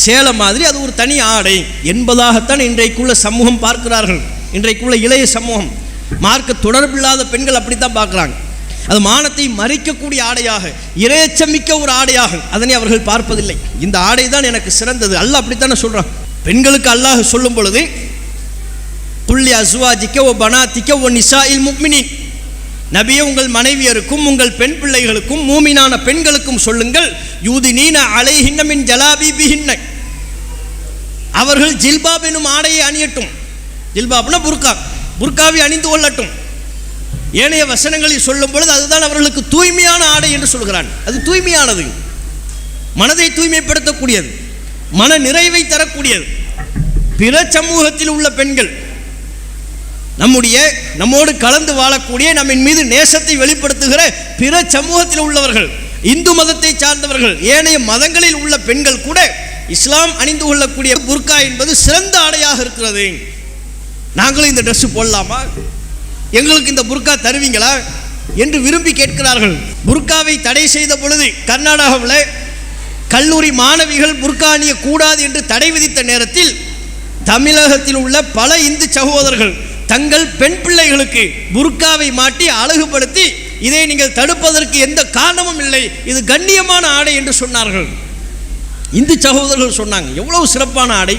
சேலை மாதிரி, அது ஒரு தனி ஆடை என்பதாகத்தான் இன்றைக்குள்ள சமூகம் பார்க்கிறார்கள். இன்றைக்குள்ள இளைய சமூகம், மார்க்க தொடர்பில்லாத பெண்கள் அப்படித்தான் பார்க்குறாங்க. அது மானத்தை மறைக்கக்கூடிய ஆடையாக, இரையச்சமிக்க ஒரு ஆடையாக அதனை அவர்கள் பார்ப்பதில்லை. இந்த ஆடை தான் எனக்கு சிறந்தது. அல்லாஹ் அப்படித்தானே சொல்கிறான். பெண்களுக்கு அல்லாஹ் சொல்லும் பொழுது குல்லி அஸ்வாஜிக்க ஓ பனாத்திக்க ஓ நிசாஇல் முஃமினீன், நபியே உங்கள் மனைவியருக்கும் உங்கள் பெண் பிள்ளைகளுக்கும் மூமினான பெண்களுக்கும் சொல்லுங்கள், யூதினீன அலைஹின்ன மின் ஜலாபிபிஹின்ன, அவர்கள் ஜில்பாப் எனும் ஆடையை அணியட்டும். ஜில்பாப்னா புர்கா. புர்காவை அணிந்து கொள்ளட்டும். ஏனைய வசனங்களில் சொல்லும் பொழுது அதுதான் அவர்களுக்கு தூய்மையான ஆடை என்று சொல்கிறான். அது தூய்மையானது, மனதை தூய்மைப்படுத்தக்கூடியது, மன நிறைவை தரக்கூடியது. பிற சமூகத்தில் உள்ள பெண்கள், நம்மோடு கலந்து வாழக்கூடிய, நம்மின் மீது நேசத்தை வெளிப்படுத்துகிற பிற சமூகத்தில் உள்ளவர்கள், இந்து மதத்தை சார்ந்தவர்கள், ஏனைய மதங்களில் உள்ள பெண்கள் கூட இஸ்லாம் அணிந்து கொள்ளக்கூடிய புர்கா என்பது சிறந்த ஆடையாக இருக்கிறது. நாங்களும் இந்த ட்ரெஸ் போடலாமா, எங்களுக்கு இந்த புர்கா தருவீங்களா என்று விரும்பி கேட்கிறார்கள். புர்காவை தடை செய்த பொழுது கர்நாடகாவில் கல்லூரி மாணவிகள் புர்கா அணிய கூடாது என்று தடை விதித்த நேரத்தில் தமிழகத்தில் உள்ள பல இந்து சகோதரர்கள் தங்கள் பெண் பிள்ளைகளுக்கு புர்காவை மாட்டி அழகுபடுத்தி, இதை நீங்கள் தடுப்பதற்கு எந்த காரணமும் இல்லை, இது கண்ணியமான ஆடை என்று சொன்னார்கள். இந்து சகோதரர்கள் சொன்னாங்க, எவ்வளவு சிறப்பான ஆடை,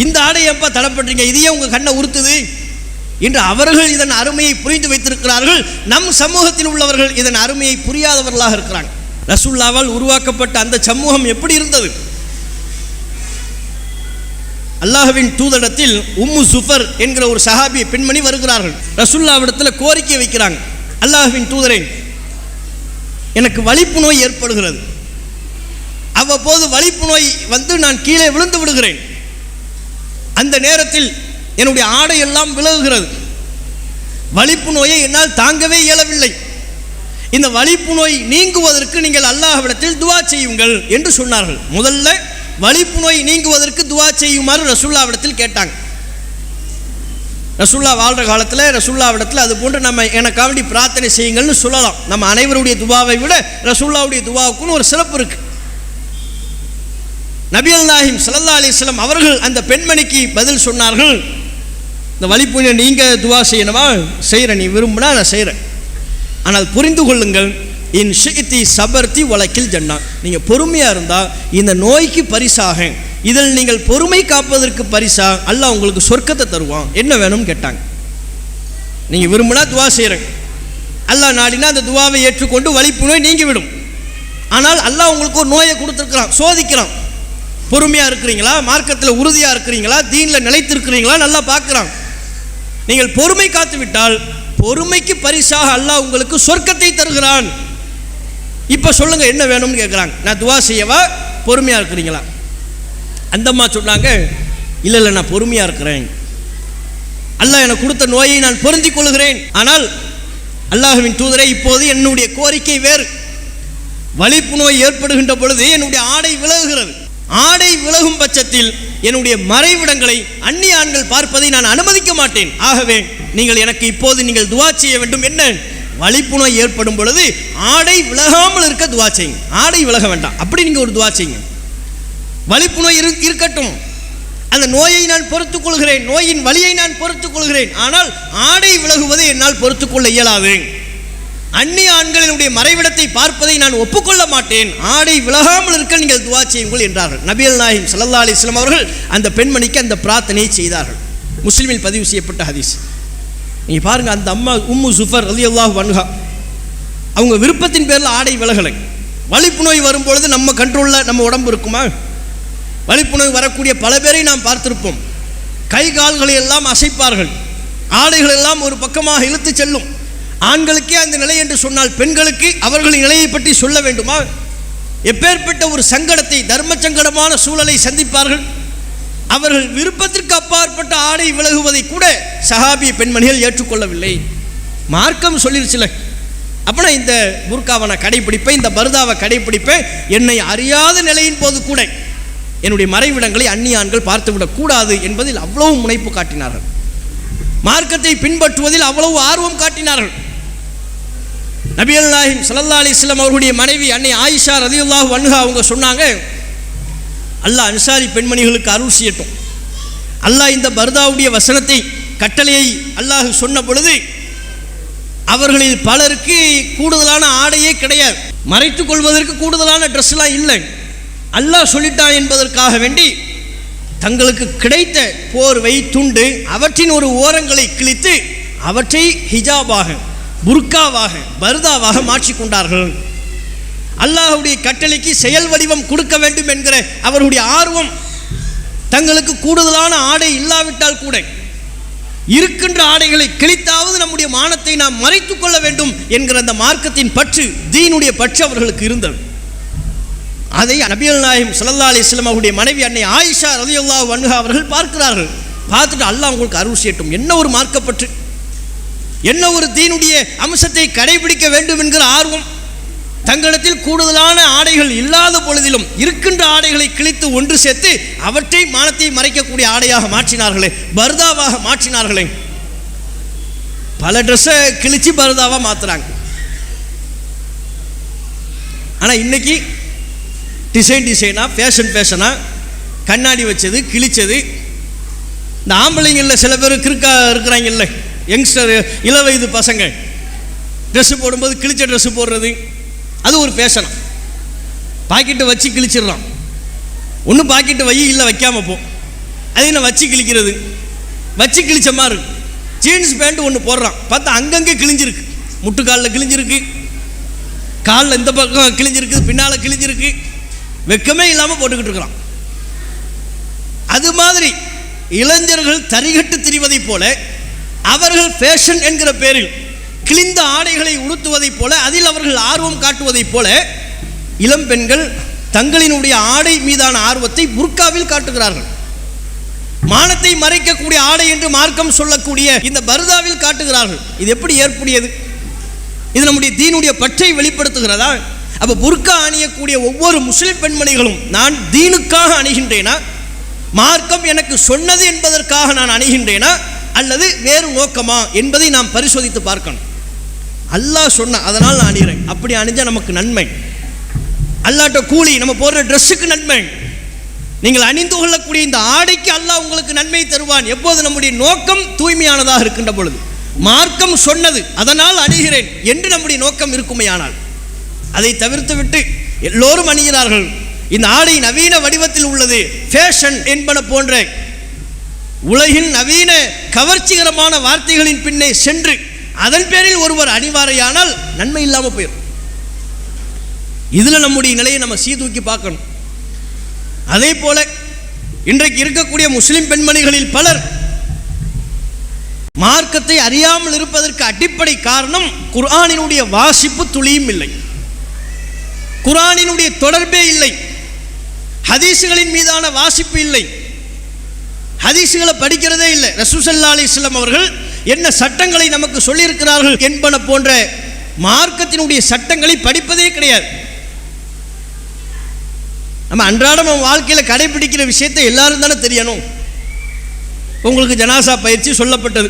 இந்த ஆடை எப்போ தடப்பட்டீங்க, இதையே உங்கள் கண்ணை உறுத்துது என்று அவர்கள் இதன் அருமையை புரிந்து வைத்திருக்கிறார்கள். நம் சமூகத்தில் உள்ளவர்கள் இதன் அருமையை புரியாதவர்களாக இருக்கிறாங்க. ரசூலுல்லாவால் உருவாக்கப்பட்ட அந்த சமூகம் எப்படி இருந்தது? அல்லாஹ்வின் தூதரிடத்தில் உம்மு சுஃபர் என்கிற ஒரு சஹாபி பெண்மணி வருகிறார்கள். ரசூலுல்லாவிடத்தில் கோரிக்கை வைக்கிறாங்க, அல்லாஹ்வின் தூதரே, எனக்கு வலிப்பு நோய் ஏற்படுகிறது, அவ்வப்போது வலிப்பு நோய் வந்து நான் கீழே விழுந்து விடுகிறேன், அந்த நேரத்தில் என்னுடைய ஆடை எல்லாம் விலகுகிறது, வலிப்பு நோயை என்னால் தாங்கவே இயலவில்லை, இந்த வலிப்பு நோய் நீங்குவதற்கு நீங்கள் அல்லாஹ்விடத்தில் துஆ செய்யுங்கள் என்று சொன்னார்கள். முதல்ல வலிப்பு நோய் நீங்குவதற்கு துஆ செய்யுமாறு ரசூலுல்லாவிடத்தில் கேட்டாங்க. ரசூலுல்லாஹ் வாழ்கிற காலத்தில் ரசூலுல்லாவிடத்தில் அது போன்று நம்ம எனக்காண்டி பிரார்த்தனை செய்யுங்கள்னு சொல்லலாம். நம்ம அனைவருடைய துஆவை விட ரசூலுல்லாவுடைய துஆவுக்குன்னு ஒரு சிறப்பு இருக்கு. நபிகள் நாயகம் ஸல்லல்லாஹு அலைஹி வஸல்லம் அவர்கள் அந்த பெண்மணிக்கு பதில் சொன்னார்கள், இந்த வலிப்பு நோய் நீங்க துஆ செய்யணுமா, செய்கிறேன், நீ விரும்பினா நான் செய்கிறேன், ஆனால் புரிந்து கொள்ளுங்கள், இன் ஷிஇத்தி சபர்த்தி வலக்கில் ஜன்னா, நீங்கள் பொறுமையாக இருந்தால் இந்த நோய்க்கு பரிசாக, இதில் நீங்கள் பொறுமை காப்பதற்கு பரிசாக அல்லாஹ் உங்களுக்கு சொர்க்கத்தை தருவான், என்ன வேணும்னு கேட்டாங்க. நீங்கள் விரும்பினா துவா செய்கிறேன், அல்லாஹ் நாடினா அந்த துவாவை ஏற்றுக்கொண்டு வலிப்பு நோய் நீங்கிவிடும். ஆனால் அல்லாஹ் உங்களுக்கு ஒரு நோயை கொடுத்துருக்கிறான், சோதிக்கிறான், பொறுமையாக இருக்கிறீங்களா, மார்க்கத்தில் உறுதியாக இருக்கிறீங்களா, தீனில் நிலைத்திருக்கிறீங்களா நல்லா பார்க்குறான். நீங்கள் பொறுமை காத்து விட்டால் பொறுமைக்கு பரிசாக அல்லாஹ் உங்களுக்கு சொர்க்கத்தை தருகிறான். இப்போ சொல்லுங்க என்ன வேணும்னு கேட்குறாங்க. நான் துவா செய்யவா, பொறுமையாக இருக்கிறீங்களா? அந்தம்மா சொன்னாங்க, இல்லை இல்லை நான் பொறுமையாக இருக்கிறேன், அல்லாஹ் எனக்கு கொடுத்த நோயை நான் பொருந்திக் கொள்கிறேன், ஆனால் அல்லாஹ்வின் தூதரே இப்போது என்னுடைய கோரிக்கை வேறு, வலிப்பு நோய் ஏற்படுகின்ற பொழுது என்னுடைய ஆடை விலகுகிறது, ஆடை விலகும் பட்சத்தில் என்னுடைய மறைவிடங்களை அந்நிய ஆண்கள் பார்ப்பதை நான் அனுமதிக்க மாட்டேன், ஆகவே நீங்கள் எனக்கு இப்போது நீங்கள் துவா செய்ய வேண்டும். என்ன, வலிப்பு நோய் ஏற்படும் பொழுது ஆடை விலகாமல் இருக்க துவா செய்யுங்க, ஆடை விலக வேண்டாம், அப்படி நீங்கள் ஒரு துவா செய்யுங்க. வலிப்பு நோய் இருக்கட்டும், அந்த நோயை நான் பொறுத்துக் கொள்கிறேன், நோயின் வலியை நான் பொறுத்துக் கொள்கிறேன், ஆனால் ஆடை விலகுவதை என்னால் பொறுத்துக்கொள்ள இயலாது, அந்நிய ஆண்களினுடைய மறைவிடத்தை பார்ப்பதை நான் ஒப்புக்கொள்ள மாட்டேன், ஆடை விலகாமல் இருக்க நீங்கள் துவா செய்யுங்கள் என்றார்கள். நபிகள் நாயகம் ஸல்லல்லாஹு அலைஹி வஸல்லம் அவர்கள் அந்த பெண்மணிக்கு அந்த பிரார்த்தனையை செய்தார்கள். முஸ்லிமில் பதிவு செய்யப்பட்ட ஹதீஸ். நீங்கள் பாருங்கள், அந்த அம்மா உம்மு சுஃபர் ரலியல்லாஹு அன்ஹா அவங்க விருப்பத்தின் பேரில் ஆடை விலகலை. வலிப்பு நோய் வரும்பொழுது நம்ம கண்ட்ரோலில் நம்ம உடம்பு இருக்குமா? வலிப்பு நோய் வரக்கூடிய பல பேரை நாம் பார்த்திருப்போம், கை கால்களை எல்லாம் அசைப்பார்கள், ஆடைகள் எல்லாம் ஒரு பக்கமாக இழுத்து செல்லும். ஆண்களுக்கே அந்த நிலை என்று சொன்னால் பெண்களுக்கு அவர்களின் நிலையை பற்றி சொல்ல வேண்டுமா? எப்பேற்பட்ட ஒரு சங்கடத்தை, தர்ம சங்கடமான சூழலை சந்திப்பார்கள். அவர்கள் விருப்பத்திற்கு அப்பாற்பட்ட ஆடை விலகுவதை கூட சஹாபிய பெண்மணிகள் ஏற்றுக்கொள்ளவில்லை. மார்க்கம் சொல்லிருச்சுல, அப்பனா இந்த புர்காவை நான் கடைப்பிடிப்பேன், இந்த பர்தாவை கடைப்பிடிப்பேன், என்னை அறியாத நிலையின் போது கூட என்னுடைய மறைவிடங்களை அந்நிய ஆண்கள் பார்த்துவிடக் கூடாது என்பதில் அவ்வளவு முனைப்பு காட்டினார்கள். மார்க்கத்தை பின்பற்றுவதில் அவ்வளவு ஆர்வம் காட்டினார்கள். நபிகள் நாயகம் ஸல்லல்லாஹு அலைஹி வஸல்லம் அவர்களுடைய மனைவி அன்னை ஆயிஷா ரலியல்லாஹு அன்ஹா அவங்க சொன்னாங்க, அல்லாஹ் அன்சாரி பெண்மணிகளுக்கு அருள் செய்யட்டும், அல்லாஹ் இந்த பர்தாவுடைய வசனத்தை கட்டளையை அல்லாஹ் சொன்ன பொழுது அவர்களில் பலருக்கு கூடுதலான ஆடையே கிடையாது, மறைத்துக் கொள்வதற்கு கூடுதலான ட்ரெஸ்லாம் இல்லை, அல்லாஹ் சொல்லிட்டான் என்பதற்காக வேண்டி தங்களுக்கு கிடைத்த போர்வை துண்டு அவற்றின் ஒரு ஓரங்களை கிழித்து அவற்றை ஹிஜாபாக, புர்காவாக, பர்தாவாக மாற்றிக்கொண்டார்கள். அல்லாஹ்வுடைய கட்டளைக்கு செயல் வடிவம் கொடுக்க வேண்டும் என்கிற அவருடைய ஆர்வம், தங்களுக்கு கூடுதலான ஆடை இல்லாவிட்டால் கூட இருக்கின்ற ஆடைகளை கிழித்தாவது நம்முடைய மானத்தை நாம் மறைத்துக் கொள்ள வேண்டும் என்கிற அந்த மார்க்கத்தின் பற்று, தீனுடைய பற்று அவர்களுக்கு இருந்தது. அதை நபிகள் நாயகம் ஸல்லல்லாஹு அலைஹி வஸல்லம் அவருடைய மனைவி அன்னை ஆயிஷா ரலியல்லாஹு அன்ஹா அவர்கள் பார்க்கிறார்கள். பார்த்துட்டு அல்லாஹ் உங்களுக்கு அருள் செய்யட்டும், என்ன ஒரு மார்க்கப்பற்று, என்ன ஒரு தீனுடைய அம்சத்தை கடைபிடிக்க வேண்டும் என்கிற ஆர்வம். தங்களிடத்தில் கூடுதலான ஆடைகள் இல்லாத பொழுதிலும் இருக்கின்ற ஆடைகளை கிழித்து ஒன்று சேர்த்து அவற்றை மானத்தை மறைக்கக்கூடிய ஆடையாக மாற்றினார்களே, பர்தாவாக மாற்றினார்களே. பல ட்ரெஸ்ஸை கிழிச்சு பர்தாவாக மாற்றுறாங்க. ஆனால் இன்னைக்கு டிசைனாக ஃபேஷனாக கண்ணாடி வச்சது கிழிச்சது. இந்த ஆம்பளைங்களில் சில பேர் இருக்கிறாங்கல்ல, யங்ஸ்டர் இள வயது பசங்க ட்ரெஸ்ஸு போடும்போது கிழிச்ச ட்ரெஸ்ஸு போடுறது, அது ஒரு ஃபேஷனா. பாக்கெட்டை வச்சு கிழிச்சிடுறான். ஒன்று பாக்கெட்டு வை, இல்லை வைக்காமல் போ. அது என்ன வச்சு கிழிக்கிறது, வச்சு கிழிச்ச மாதிரி இருக்கு. ஜீன்ஸ் பேண்ட் ஒன்று போடுறான், பார்த்தா அங்கங்கே கிழிஞ்சிருக்கு, முட்டுக்காலில் கிழிஞ்சிருக்கு, காலில் இந்த பக்கம் கிழிஞ்சிருக்கு, பின்னால் கிழிஞ்சிருக்கு, வெக்கமே இல்லாமல் போட்டுக்கிட்டு இருக்கிறான். அது மாதிரி இளைஞர்கள் தரிகட்டு திரிவதைப் போல அவர்கள் ஃபேஷன் என்கிற பேரில் கிழிந்த ஆடைகளை உடுத்துவதைப் போல, அதில் அவர்கள் ஆர்வம் காட்டுவதைப் போல இளம் பெண்கள் தங்களினுடைய ஆடை மீதான ஆர்வத்தை புர்காவில் காட்டுகிறார்கள். மானத்தை மறைக்கக்கூடிய ஆடை என்று மார்க்கம் சொல்லக்கூடிய இந்த பர்தாவில் காட்டுகிறார்கள். இது எப்படி ஏற்புடையது? இது நம்முடைய தீனுடைய பற்றை வெளிப்படுத்துகிறதா? அப்போ புர்கா அணியக்கூடிய ஒவ்வொரு முஸ்லிம் பெண்மணிகளும் நான் தீனுக்காக அணிகின்றேனா, மார்க்கம் எனக்கு சொன்னது என்பதற்காக நான் அணிகின்றேனா, அல்லது வேறு நோக்கமா என்பதை நாம் பரிசோதித்து பார்க்கணும். அல்லாஹ் சொன்ன அதனால் நான் அணிகிறேன், அப்படி அணிஞ்சால் நமக்கு நன்மை. அல்லாட்ட கூலி, நம்ம போடுற ட்ரெஸ்ஸுக்கு நன்மை. நீங்கள் அணிந்து கொள்ளக்கூடிய இந்த ஆடைக்கு அல்லாஹ் உங்களுக்கு நன்மை தருவான். எப்போது நம்முடைய நோக்கம் தூய்மையானதாக இருக்கின்ற பொழுது, மார்க்கம் சொன்னது அதனால் அணிகிறேன் என்று நம்முடைய நோக்கம் இருக்குமையானால், அதை தவிர்த்து விட்டு எல்லோரும் அணிகிறார்கள், இந்த ஆடை நவீன வடிவத்தில் உள்ளது, ஃபேஷன் என்பன போன்ற உலகின் நவீன கவர்ச்சிகரமான வார்த்தைகளின் பின்னே சென்று அதன் பேரில் ஒருவர் அணிவாரையானால் நன்மை இல்லாமல் போயிடும். இதில் நம்முடைய நிலையை நம்ம சீதூக்கி பார்க்கணும். அதே போல இன்றைக்கு இருக்கக்கூடிய முஸ்லிம் பெண்மணிகளில் பலர் மார்க்கத்தை அறியாமல் இருப்பதற்கு அடிப்படை காரணம் குர்ஆனினுடைய வாசிப்பு துளியும் இல்லை, குர்ஆனினுடைய தொடர்பே இல்லை, ஹதீஸுகளின் மீதான வாசிப்பு இல்லை, ஹதீஸுகளை படிக்கிறதே இல்லை. ரசூல் ஸல்லல்லாஹு அலைஹி வஸல்லம் அவர்கள் என்ன சட்டங்களை நமக்கு சொல்லியிருக்கிறார்கள் என்பன போன்ற மார்க்கத்தினுடைய சட்டங்களை படிப்பதே கிடையாது. நம்ம அன்றாடம் நம்ம வாழ்க்கையில் கடைபிடிக்கிற விஷயத்தை எல்லாரும் தானே தெரியணும். உங்களுக்கு ஜனாசா பயிற்சி சொல்லப்பட்டது.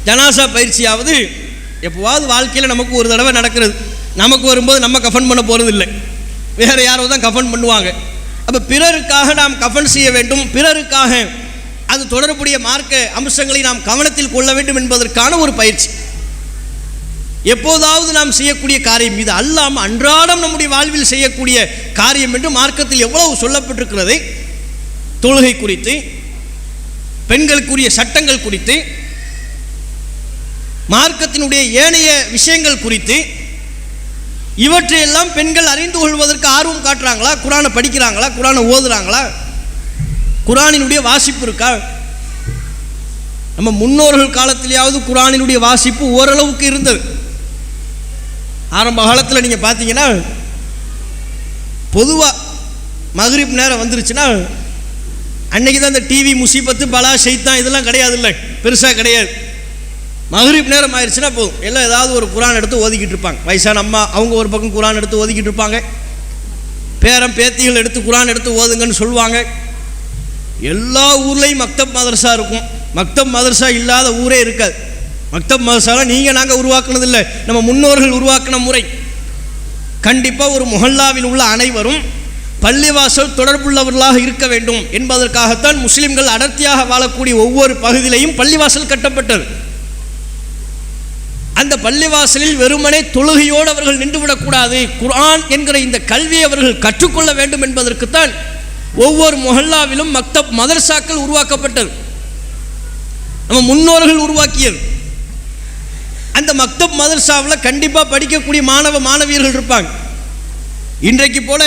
ஜனாசா பயிற்சியாவது எப்போவாவது வாழ்க்கையில் நமக்கு ஒரு தடவை நடக்கிறது. நமக்கு வரும்போது நம்ம கஃபன் பண்ண போகிறது இல்லை, வேறு யாரோ தான் கஃபன் பண்ணுவாங்க. அப்போ பிறருக்காக நாம் கஃபன் செய்ய வேண்டும், பிறருக்காக அது தொடர்புடைய மார்க்க அம்சங்களை நாம் கவனத்தில் கொள்ள வேண்டும் என்பதற்கான ஒரு பயிற்சி. எப்போதாவது நாம் செய்யக்கூடிய காரியம் இது அல்லாமல் அன்றாடம் நம்முடைய வாழ்வில் செய்யக்கூடிய காரியம் என்று மார்க்கத்தில் எவ்வளவு சொல்லப்பட்டிருக்கிறது. தொழுகை குறித்து, பெண்களுக்குரிய சட்டங்கள் குறித்து, மார்க்கத்தினுடைய ஏனைய விஷயங்கள் குறித்து, இவற்றையெல்லாம் பெண்கள் அறிந்து கொள்வதற்கு ஆர்வம் காட்டுறாங்களா? குர்ஆனை படிக்கிறாங்களா? குர்ஆனை ஓதுறாங்களா? குர்ஆனினுடைய வாசிப்பு இருக்கா? நம்ம முன்னோர்கள் காலத்திலேயாவது குர்ஆனினுடைய வாசிப்பு ஓரளவுக்கு இருந்தது. ஆரம்ப காலத்தில் நீங்கள் பார்த்தீங்கன்னா பொதுவாக மக்ரிப் நேரம் வந்துருச்சுன்னா அன்னைக்கு தான் இந்த டிவி முசீபத்து பலா ஷைத்தான் இதெல்லாம் கிடையாது, இல்லை பெருசாக கிடையாது. மக்ரிப் நேரம் ஆயிடுச்சுன்னா போதும், எல்லாம் ஏதாவது ஒரு குர்ஆன் எடுத்து ஓதிக்கிட்டு இருப்பாங்க. வயசான அம்மா அவங்க ஒரு பக்கம் குர்ஆன் எடுத்து ஓதிக்கிட்டு இருப்பாங்க, பேரம் பேத்திகள் எடுத்து குர்ஆன் எடுத்து ஓதுங்கன்னு சொல்லுவாங்க. எல்லா ஊர்லேயும் மக்தப் மதரசா இருக்கும், மக்தப் மதரசா இல்லாத ஊரே இருக்காது. மக்தப் மதரசாலாம் நீங்கள் நாங்கள் உருவாக்குனதில்லை, நம்ம முன்னோர்கள் உருவாக்கின முறை. கண்டிப்பாக ஒரு முஹல்லாவில் உள்ள அனைவரும் பள்ளிவாசல் தொடர்புள்ளவர்களாக இருக்க வேண்டும் என்பதற்காகத்தான் முஸ்லிம்கள் அடர்த்தியாக வாழக்கூடிய ஒவ்வொரு பகுதியிலையும் பள்ளிவாசல் கட்டப்பட்டது. அந்த பள்ளிவாசலில் வெறுமனே தொழுகையோடு அவர்கள் நின்றுவிடக்கூடாது, குர்ஆன் என்கிற இந்த கல்வியை அவர்கள் கற்றுக்கொள்ள வேண்டும் என்பதற்குத்தான் ஒவ்வொரு முஹல்லாவிலும் மக்தப் மதரசாக்கள் உருவாக்கப்பட்டது. நம்ம முன்னோர்கள் உருவாக்கியது. அந்த மக்தப் மதரசாவில் கண்டிப்பாக படிக்கக்கூடிய மாணவ மாணவியர்கள் இருப்பாங்க. இன்றைக்கு போல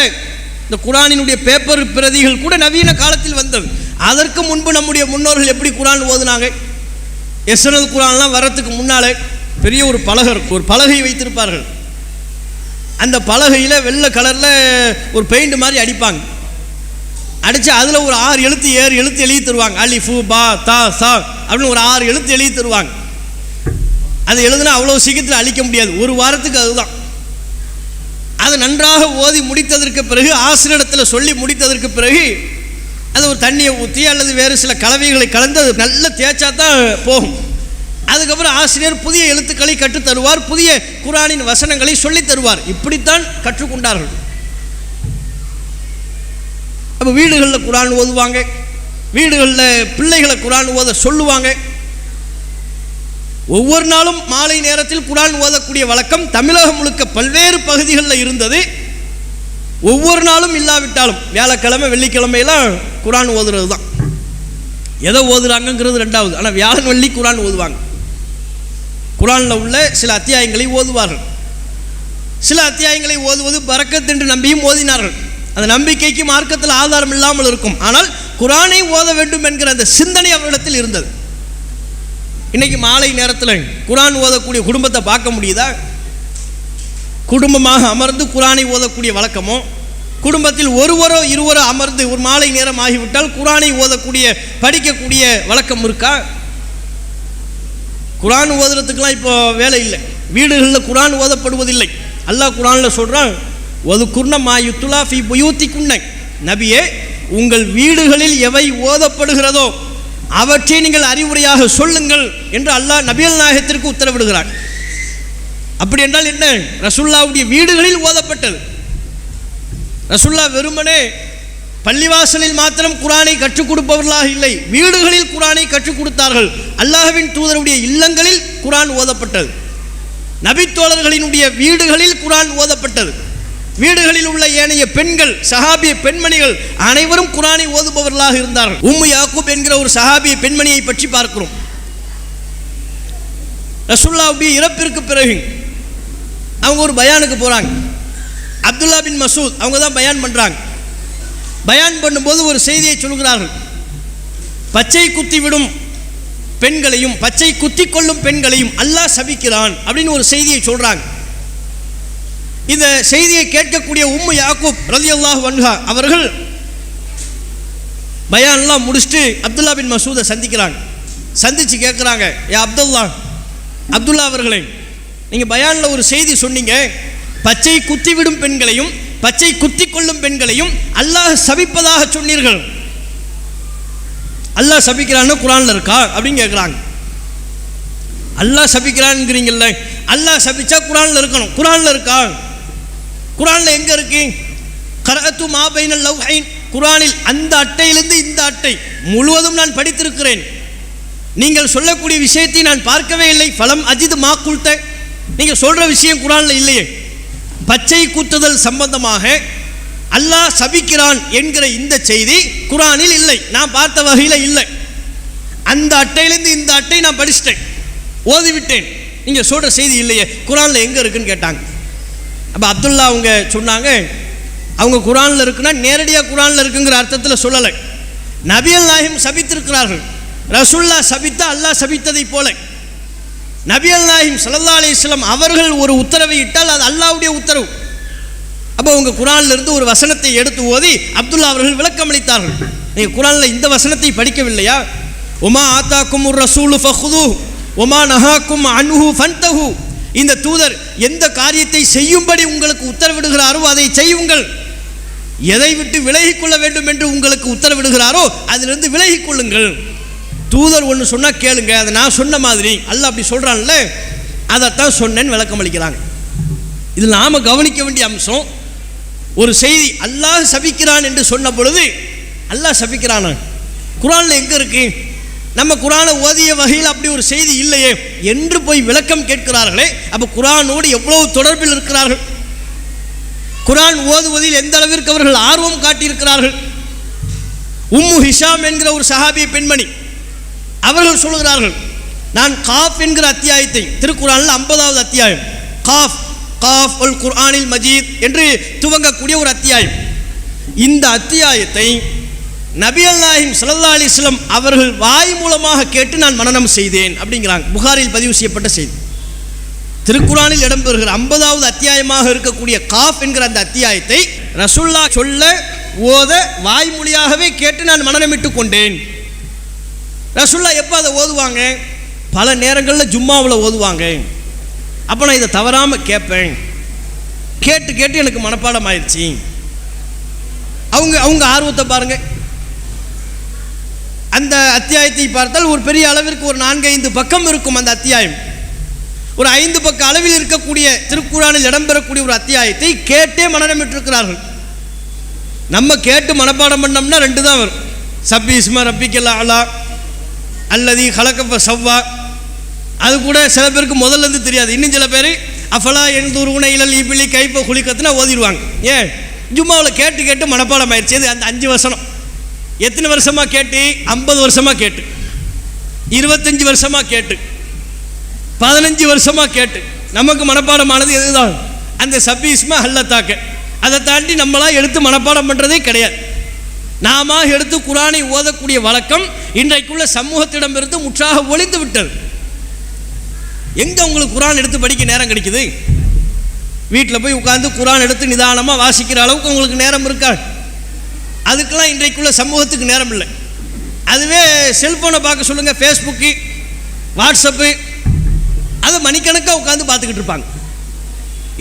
இந்த குர்ஆனினுடைய பேப்பர் பிரதிகள் கூட நவீன காலத்தில் வந்தது. அதற்கு முன்பு நம்முடைய முன்னோர்கள் எப்படி குர்ஆன் ஓதுனாங்க? எஸ்னல் குர்ஆன்லாம் வரத்துக்கு முன்னாலே பெரிய ஒரு பலகை வைத்திருப்பார்கள். அந்த பலகையில் வெள்ளை கலரில் ஒரு பெயிண்ட் மாதிரி அடிப்பாங்க. அடித்து அதில் ஒரு 6 எழுத்து 7 எழுத்து எழுதி தருவாங்க. அலிஃபு பா தா சா அப்படின்னு ஒரு 6 எழுத்து எழுதி தருவாங்க. அது எழுதுனா அவ்வளோ சீக்கிரத்தில் அழிக்க முடியாது. ஒரு வாரத்துக்கு அதுதான். அது நன்றாக ஓதி முடித்ததற்கு பிறகு, ஆசிரியரிடத்தில் சொல்லி முடித்ததற்கு பிறகு, அது ஒரு தண்ணியை ஊற்றி அல்லது வேறு சில கலவைகளை கலந்து அது நல்ல தேய்ச்சா தான் போகும். அதுக்கப்புறம் ஆசிரியர் புதிய எழுத்துக்களை கற்றுத் தருவார், புதிய குர்ஆனின் வசனங்களை சொல்லித் தருவார். இப்படித்தான் கற்றுக்கொண்டார்கள். அப்போ வீடுகளில் குர்ஆன் ஓதுவாங்க, வீடுகளில் பிள்ளைகளை குர்ஆன் ஓத சொல்லுவாங்க. ஒவ்வொரு நாளும் மாலை நேரத்தில் குர்ஆன் ஓதக்கூடிய வழக்கம் தமிழகம் முழுக்க பல்வேறு பகுதிகளில் இருந்தது. ஒவ்வொரு நாளும் இல்லாவிட்டாலும் வியாழக்கிழமை வெள்ளிக்கிழமையெல்லாம் குர்ஆன் ஓதுறது தான். எதை ஓதுறாங்கங்கிறது ரெண்டாவது. ஆனால் வியாழன் வெள்ளி குர்ஆன் ஓதுவாங்க. குர்ஆனில் உள்ள சில அத்தியாயங்களை ஓதுவார்கள். சில அத்தியாயங்களை ஓதுவது பரக்கத் என்று நம்பியும் ஓதினார்கள். அந்த நம்பிக்கைக்கு மார்க்கத்தில் ஆதாரம் இல்லாமல் இருக்கும். ஆனால் குர்ஆனை ஓத வேண்டும் என்கிற அந்த சிந்தனை அவர்களிடத்தில் இருந்தது. இன்னைக்கு மாலை நேரத்தில் குர்ஆன் ஓதக்கூடிய குடும்பத்தை பார்க்க முடியுதா? குடும்பமாக அமர்ந்து குர்ஆனை ஓதக்கூடிய வழக்கமோ, குடும்பத்தில் ஒருவரோ இருவரோ அமர்ந்து ஒரு மாலை நேரம் ஆகிவிட்டால் குர்ஆனை ஓதக்கூடிய படிக்கக்கூடிய வழக்கம் இருக்கா? குர்ஆன் ஓதுறதுக்கெல்லாம் இப்போ வேலை இல்லை. வீடுகளில் குர்ஆன் ஓதப்படுவதில்லை. அல்லாஹ் குர்ஆனில் சொல்கிறான், ஒதுக்குர்ன மா யுத்துலா ஃபி புயூத்திக்குன்ன, நபியே உங்கள் வீடுகளில் எவை ஓதப்படுகிறதோ அவற்றை நீங்கள் அறிவுரையாக சொல்லுங்கள் என்று அல்லாஹ் நபிகள் நாயகத்திற்கு உத்தரவிடுகிறார். அப்படி என்றால் என்ன? ரசூலுல்லாஹ்வுடைய வீடுகளில் ஓதப்பட்டது. ரசூலுல்லாஹ் வெறுமனே பள்ளிவாசலில் மாத்திரம் குர்ஆனை கற்றுக் கொடுப்பவர்களாக இல்லை, வீடுகளில் குர்ஆனை கற்றுக் கொடுத்தார்கள். அல்லாஹ்வின் தூதருடைய இல்லங்களில் குர்ஆன் ஓதப்பட்டது. நபித்தோழர்களினுடைய வீடுகளில் குர்ஆன் ஓதப்பட்டது. வீடுகளில் உள்ள ஏனைய பெண்கள், சஹாபிய பெண்மணிகள் அனைவரும் குர்ஆனை ஓதுபவர்களாக இருந்தார்கள். உம்மு யாக்கூப் என்கிற ஒரு சஹாபிய பெண்மணியை பற்றி பார்க்கிறோம். ரசூலுல்லாஹ்வுடைய இறப்பிற்கு பிறகு அவங்க ஒரு பயானுக்கு போகிறாங்க. அப்துல்லா பின் மசூத் அவங்க தான் பயான் பண்ணுறாங்க. பயான் பண்ணும்போது ஒரு செய்தியை சொல்கிறார்கள். பச்சை குத்தி விடும் பெண்களையும் பச்சை குத்தி கொள்ளும் பெண்களையும் அல்லாஹ் சபிக்கிறான் அப்படின்னு ஒரு செய்தியை சொல்கிறாங்க. இந்த செய்தியை கேட்கக்கூடிய உம்மு யாக்கூப் ரலியல்லாஹு அன்ஹா அவர்கள் பயான்லாம் முடிச்சுட்டு அப்துல்லா பின் மசூதை சந்திக்கிறாங்க. சந்தித்து கேட்குறாங்க, ஏ அப்துல்லா அவர்களே, நீங்கள் பயானில் ஒரு செய்தி சொன்னீங்க, பச்சை குத்தி விடும் பெண்களையும் பச்சை குத்தி கொள்ளும் பெண்களையும் அல்லாஹ் சபிப்பதாக சொன்னீர்கள். அல்லாஹ் சபிக்கிறான்னு குர்ஆனில் இருக்கா அப்படின்னு கேட்குறாங்க. அல்லாஹ் சபிக்கிறான்ங்கிறீங்கல்ல, அல்லாஹ் சபிச்சா குர்ஆனில் இருக்கணும். குர்ஆனில் இருக்கா? குர்ஆனில் எங்கே இருக்கு? கரஅத்து மா பைனல் லவ்ஹைன், குர்ஆனில் அந்த அட்டையிலிருந்து இந்த அட்டை முழுவதும் நான் படித்திருக்கிறேன். நீங்கள் சொல்லக்கூடிய விஷயத்தை நான் பார்க்கவே இல்லை. ஃபலம் அஜித் மா குல்த, நீங்கள் சொல்கிற விஷயம் குர்ஆனில் இல்லையே. பச்சை குத்துதல் சம்பந்தமாக அல்லாஹ் சபிக்கிறான் என்கிற இந்த செய்தி குர்ஆனில் இல்லை, நான் பார்த்த வகையில் இல்லை. அந்த அட்டையிலேருந்து இந்த அட்டை நான் படிச்சிட்டேன், ஓதிவிட்டேன், நீங்கள் சொல்கிற செய்தி இல்லையே, குர்ஆனில் எங்கே இருக்குன்னு கேட்டாங்க. அப்போ அப்துல்லா அவங்க சொன்னாங்க, அவங்க குர்ஆனில் இருக்குன்னா நேரடியாக குர்ஆனில் இருக்குங்கிற அர்த்தத்தில் சொல்லலை. நபிகள் நாயகம் சபித்திருக்கிறார்கள். ரசூலுல்லாஹ் சபித்தா அல்லாஹ் சபித்ததை போல நபிகள் நாயகம் ஸல்லல்லாஹு அலைஹி வஸல்லம் அவர்கள் ஒரு உத்தரவை இட்டால் அது அல்லாஹ்வுடைய உத்தரவு. அப்போ அவங்க குர்ஆனில் இருந்து ஒரு வசனத்தை எடுத்து ஓதி அப்துல்லா அவர்கள் விளக்கம் அளித்தார்கள். நீங்கள் குர்ஆனில் இந்த வசனத்தை படிக்கவில்லையா? ஒமா ஆத்தாக்குமுர் ரசூலு ஃபஹுது ஒமா நஹாக்கும் அன்ஹு ஃபன்தஹு, இந்த தூதர் எந்த காரியத்தை செய்யும்படி உங்களுக்கு உத்தரவிடுகிறாரோ அதை செய்யுங்கள், எதை விட்டு விலகிக் கொள்ள வேண்டும் என்று உங்களுக்கு உத்தரவிடுகிறாரோ அதிலிருந்து விலகிக் கொள்ளுங்கள். தூதர் ஒன்று சொன்னால் கேளுங்க, அதை நான் சொன்ன மாதிரி அல்லாஹ் அப்படி சொல்கிறான்ல, அதைத்தான் சொன்னேன்னு விளக்கம் அளிக்கிறாங்க. இதில் நாம் கவனிக்க வேண்டிய அம்சம், ஒரு செய்தி அல்லாஹ் சபிக்கிறான் என்று சொன்ன பொழுது அல்லாஹ் சபிக்கிறானா? குர்ஆனில் எங்கே இருக்கு? நம்ம குர்ஆனை ஓதிய வகையில் அப்படி ஒரு செய்தி இல்லையே என்று போய் விளக்கம் கேட்கிறார்களே. அப்போ குர்ஆனோடு எவ்வளவு தொடர்பில் இருக்கிறார்கள்? குர்ஆன் ஓதுவதில் எந்த அளவிற்கு அவர்கள் ஆர்வம் காட்டியிருக்கிறார்கள்? உம்மு ஹிஷாம் என்கிற ஒரு சஹாபிய பெண்மணி அவர்கள் சொல்கிறார்கள், நான் காஃப் என்கிற அத்தியாயத்தை, திருக்குர்ஆனில் 50வது அத்தியாயம், காஃப் காஃப் அல் குர்ஆனில் மஜீத் என்று துவங்கக்கூடிய ஒரு அத்தியாயம், இந்த அத்தியாயத்தை நபிகள் நாயகம் ஸல்லல்லாஹு அலைஹி வஸல்லம் அவர்கள் வாய் மூலமாக கேட்டு நான் மனனம் செய்தேன் அப்படிங்கிறாங்க. புகாரில் பதிவு செய்யப்பட்ட செய்தி. திருக்குர்ஆனில் இடம்பெறுகிற 50வது அத்தியாயமாக இருக்கக்கூடிய காஃப் என்கிற அந்த அத்தியாயத்தை ரசூலுல்லாஹ் சொல்ல ஓத வாய்மொழியாகவே கேட்டு நான் மனனமிட்டு கொண்டேன். ரசூலுல்லாஹ் எப்போ அதை ஓதுவாங்க? பல நேரங்களில் ஜும்மாவில் ஓதுவாங்க. அப்போ நான் இதை தவறாமல் கேட்பேன். கேட்டு கேட்டு எனக்கு மனப்பாடம் ஆயிடுச்சு. அவங்க ஆர்வத்தை பாருங்க. அந்த அத்தியாயத்தை பார்த்தால் ஒரு பெரிய அளவிற்கு ஒரு 4-5 பக்கம் இருக்கும். அந்த அத்தியாயம் ஒரு 5 பக்க அளவில் இருக்கக்கூடிய திருக்குர்ஆனில் இடம்பெறக்கூடிய ஒரு அத்தியாயத்தை கேட்டே மனனமிட்டிருக்கிறார்கள். நம்ம கேட்டு மனப்பாடம் பண்ணோம்னா 2 தான் வரும். சப்பி இஸ்மா ரப்பிக்கல் அலா அல்லதி ஹலக சவ்வா. அது கூட சில பேருக்கு முதல்ல இருந்து தெரியாது. இன்னும் சில பேர் அஃபலா என்துருன இலல் இபிலி கைப்ப குளிக்கத்துனா ஓதிடுவாங்க. ஏன்? ஜும்மாவில் கேட்டு கேட்டு மனப்பாடம் ஆயிடுச்சு. அது அந்த 5 வசனம். எத்தனை வருஷமாக கேட்டு? 50 வருஷமாக கேட்டு, 25 வருஷமாக கேட்டு, 15 வருஷமாக கேட்டு நமக்கு மனப்பாடமானது எதுதான்? அந்த சப்பி இஸ்மா அல்லத்தாக்க. அதை தாண்டி நம்மளாக எடுத்து மனப்பாடம் பண்ணுறதே கிடையாது. நாம எடுத்து குர்ஆனை ஓதக்கூடிய வழக்கம் இன்றைக்குள்ள சமூகத்திடமிருந்து முற்றாக ஒழிந்து விட்டது. எங்கே உங்களுக்கு குர்ஆன் எடுத்து படிக்க நேரம் கிடைக்குது? வீட்டில் போய் உட்காந்து குர்ஆன் எடுத்து நிதானமாக வாசிக்கிற அளவுக்கு உங்களுக்கு நேரம் இருக்காது. அதுக்கெல்லாம் இன்றைக்குள்ள சமூகத்துக்கு நேரம் இல்லை. அதுவே செல்ஃபோனை பார்க்க சொல்லுங்கள், ஃபேஸ்புக்கு, வாட்ஸ்அப்பு, அதை மணிக்கணக்காக உட்காந்து பார்த்துக்கிட்டு இருப்பாங்க.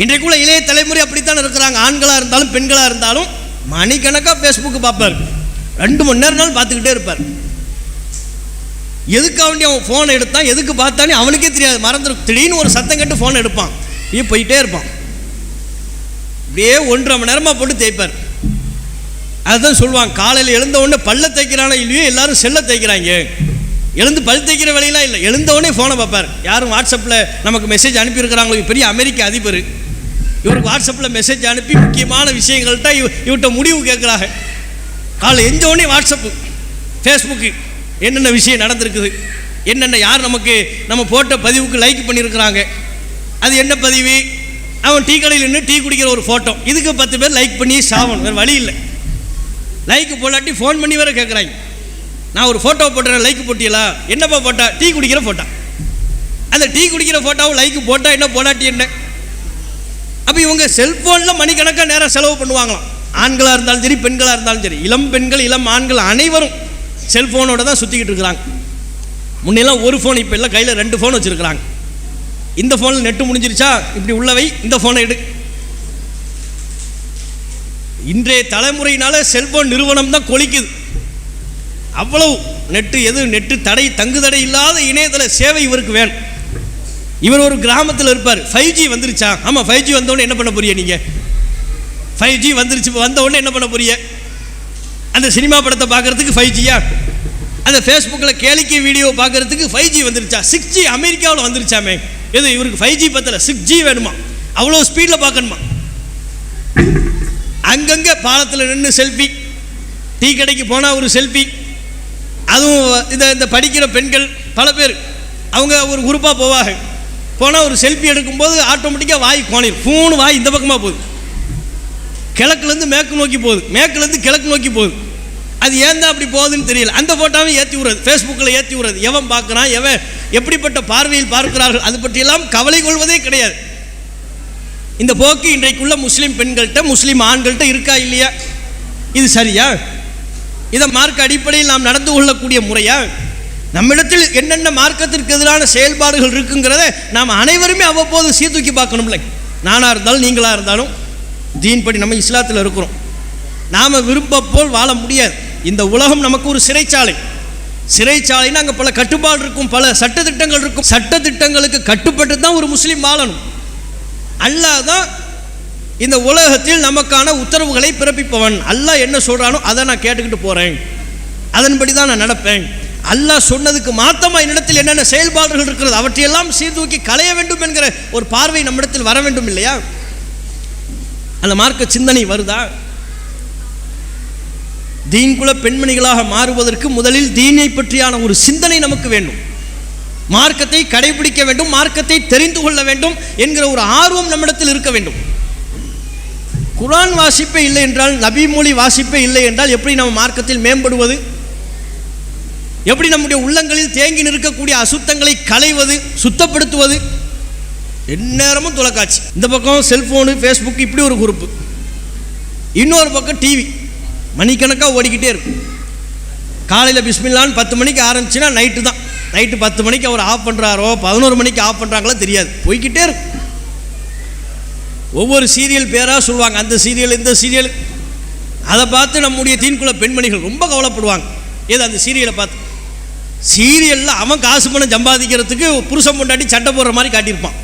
இன்றைக்குள்ள இளைய தலைமுறை அப்படித்தான் இருக்கிறாங்க. ஆண்களாக இருந்தாலும் பெண்களாக இருந்தாலும் மணிக்கணக்காக ஃபேஸ்புக்கு பார்ப்பார். 2 மணி நேரம்னாலும் பார்த்துக்கிட்டே இருப்பார். எதுக்காக வேண்டிய அவன் ஃபோனை எடுத்தான், எதுக்கு பார்த்தானே அவனுக்கே தெரியாது, மறந்துடும். திடீர்னு ஒரு சத்தம் கேட்டு ஃபோனை எடுப்பான், இப்படியே போயிட்டே இருப்பான். இப்படியே 1.5 மணி நேரமாக போட்டு தேய்ப்பார். அதுதான் சொல்லுவாங்க, காலையில் எழுந்த உடனே பல்ல தேய்க்கிறானோ இல்லையோ எல்லாரும் செல்ல தேய்க்கிறாங்க. எழுந்து பல் தேய்க்கிற வேலையெல்லாம் இல்லை, எழுந்த உடனே ஃபோனை பார்ப்பார். யாரும் வாட்ஸ்அப்பில் நமக்கு மெசேஜ் அனுப்பியிருக்கிறாங்களோ, பெரிய அமெரிக்க அதிபர் இவருக்கு வாட்ஸ்அப்பில் மெசேஜ் அனுப்பி முக்கியமான விஷயங்கள்ட்ட இவர்கிட்ட முடிவு கேட்குறாங்க. காலையில் எஞ்ச உடனே வாட்ஸ்அப்பு, ஃபேஸ்புக்கு என்னென்ன விஷயம் நடந்திருக்குது, என்னென்ன யார் நமக்கு நம்ம போட்ட பதிவுக்கு லைக் பண்ணியிருக்கிறாங்க, அது என்ன பதிவு, அவன் டீ கடையில் நின்று டீ குடிக்கிற ஒரு ஃபோட்டோ, இதுக்கு 10 பேர் லைக் பண்ணி சாவணும், வேறு வழி இல்லை. லைக் போடாட்டி ஃபோன் பண்ணி வேறு கேட்குறாங்க, நான் ஒரு ஃபோட்டோ போட்டுறேன், லைக் போட்டியலா, என்னப்பா போட்டா, டீ குடிக்கிற ஃபோட்டோ. அந்த டீ குடிக்கிற ஃபோட்டோவும் லைக் போட்டால் என்ன போடாட்டி என்ன. அப்போ இவங்க செல்ஃபோனில் மணிக்கணக்காக நேரம் செலவு பண்ணுவாங்களாம். ஆண்களாக இருந்தாலும் சரி, பெண்களாக இருந்தாலும் சரி, இளம் பெண்கள் இளம் ஆண்கள் அனைவரும் செல்ஃபோனோட தான் சுற்றிக்கிட்டு இருக்கிறாங்க. முன்னெல்லாம் ஒரு ஃபோன், இப்போ எல்லாம் கையில் 2 ஃபோன் வச்சுருக்கிறாங்க. இந்த ஃபோனில் நெட்டு முடிஞ்சிருச்சா, இப்படி உள்ளவை இந்த ஃபோனை எடு. இன்றைய தலைமுறையினால செல்போன் நிறுவனம் தான் கொலிக்குது. அவ்வளவு நெட்டு, எது நெட்டு தடை, தங்கு தடை இல்லாத இணையதள சேவை இவருக்கு வேணும். இவர் ஒரு கிராமத்தில் இருப்பார். 5G வந்துருச்சா? ஆமாம், 5G வந்தவுடனே என்ன பண்ண போறீங்க நீங்கள்? 5G வந்துருச்சு, வந்தவுடனே என்ன பண்ண போறீங்க? அந்த சினிமா படத்தை பார்க்கறதுக்கு 5Gயா? அந்த ஃபேஸ்புக்கில் கேளிக்கை வீடியோ பார்க்கறதுக்கு 5G வந்துருச்சா? 6G அமெரிக்காவில் வந்துருச்சாமே. எது இவருக்கு 5G பத்தல, 6G வேணுமா? அவ்வளோ ஸ்பீடில் பார்க்கணுமா? அங்கங்கே பாலத்தில் நின்று செல்ஃபி, டீ கடைக்கு போனால் ஒரு செல்ஃபி. அதுவும் இந்த படிக்கிற பெண்கள் பல பேர் அவங்க ஒரு குரூப்பாக போவாங்க. போனால் ஒரு செல்ஃபி எடுக்கும்போது ஆட்டோமேட்டிக்காக வாய் கோணிடும். ஃபோனு வாய் இந்த பக்கமாக போகுது, கிழக்குலேருந்து மேற்கு நோக்கி போகுது, மேற்குலேருந்து கிழக்கு நோக்கி போகுது. அது ஏன் தான் அப்படி போகுதுன்னு தெரியல. அந்த ஃபோட்டோவை ஏற்றி விடுறது, ஃபேஸ்புக்கில் ஏற்றி விடுறது. எவன் பார்க்குறான், எவன் எப்படிப்பட்ட பார்வையில் பார்க்கிறார்கள், அது பற்றியெல்லாம் கவலை கொள்வதே கிடையாது. இந்த போக்கு இன்றைக்குள்ள முஸ்லீம் பெண்கள்கிட்ட, முஸ்லீம் ஆண்கள்கிட்ட இருக்கா இல்லையா? இது சரியா? இதை மார்க்க அடிப்படையில் நாம் நடந்து கொள்ளக்கூடிய முறையா? நம்மிடத்தில் என்னென்ன மார்க்கத்திற்கு எதிரான செயல்பாடுகள் இருக்குங்கிறத நாம் அனைவருமே அவ்வப்போது சீர்தூக்கி பார்க்கணும்ல. நானாக இருந்தாலும் நீங்களாக இருந்தாலும் தீன் படி நம்ம இஸ்லாத்தில் இருக்கிறோம். நாம் விருப்ப போல் வாழ முடியாது. இந்த உலகம் நமக்கு ஒரு சிறைச்சாலை. சிறைச்சாலைன்னா அங்கே பல கட்டுப்பாடு இருக்கும், பல சட்டத்திட்டங்கள் இருக்கும். சட்டத்திட்டங்களுக்கு கட்டுப்பட்டு தான் ஒரு முஸ்லீம் வாழணும். அல்லாஹ் தான் இந்த உலகத்தில் நமக்கான உத்தரவுகளை பிறப்பிப்பவன். அல்லாஹ் என்ன சொல்கிறானோ அதை நான் கேட்டுக்கிட்டு போகிறேன், அதன்படி தான் நான் நடப்பேன். அல்லாஹ் சொன்னதுக்கு மாத்தமா என்னிடத்தில் என்னென்ன செயல்பாடுகள் இருக்கிறது அவற்றையெல்லாம் சீர்தூக்கி களைய வேண்டும் என்கிற ஒரு பார்வை நம்மிடத்தில் வர வேண்டும் இல்லையா? அந்த மார்க்க சிந்தனை வருதா? தீன்குல பெண்மணிகளாக மாறுவதற்கு முதலில் தீனை பற்றியான ஒரு சிந்தனை நமக்கு வேண்டும். மார்க்கத்தை கடைபிடிக்க வேண்டும், மார்க்கத்தை தெரிந்து கொள்ள வேண்டும் என்கிற ஒரு ஆர்வம் நம்மிடத்தில் இருக்க வேண்டும். குர்ஆன் வாசிப்பே இல்லை என்றால், நபி மொழி வாசிப்பே இல்லை என்றால் எப்படி நம்ம மார்க்கத்தில் மேம்படுவது? எப்படி நம்முடைய உள்ளங்களில் தேங்கி நிற்கக்கூடிய அசுத்தங்களை களைவது, சுத்தப்படுத்துவது? எந்நேரமும் தொலைக்காட்சி, இந்த பக்கம் செல்ஃபோனு, ஃபேஸ்புக், இப்படி ஒரு குரூப்பு, இன்னொரு பக்கம் டிவி மணிக்கணக்காக ஓடிக்கிட்டே இருக்கும். காலையில் பிஸ்மில்லான்னு 10 மணிக்கு ஆரம்பிச்சுன்னா நைட்டு தான். நைட்டு 10 மணிக்கு அவர் ஆஃப் பண்ணுறாரோ 11 மணிக்கு ஆஃப் பண்ணுறாங்களோ தெரியாது, போய்கிட்டே இருக்கும். ஒவ்வொரு சீரியல் பேராக சொல்லுவாங்க, அந்த சீரியல் இந்த சீரியல். அதை பார்த்து நம்முடைய தீன்குல பெண்மணிகள் ரொம்ப கவலைப்படுவாங்க. ஏது அந்த சீரியலை பார்த்து, சீரியலில் அவன் காசு பணம் சம்பாதிக்கிறதுக்கு புருஷன் பொண்டாட்டி சட்டை போடுற மாதிரி காட்டியிருப்பான்.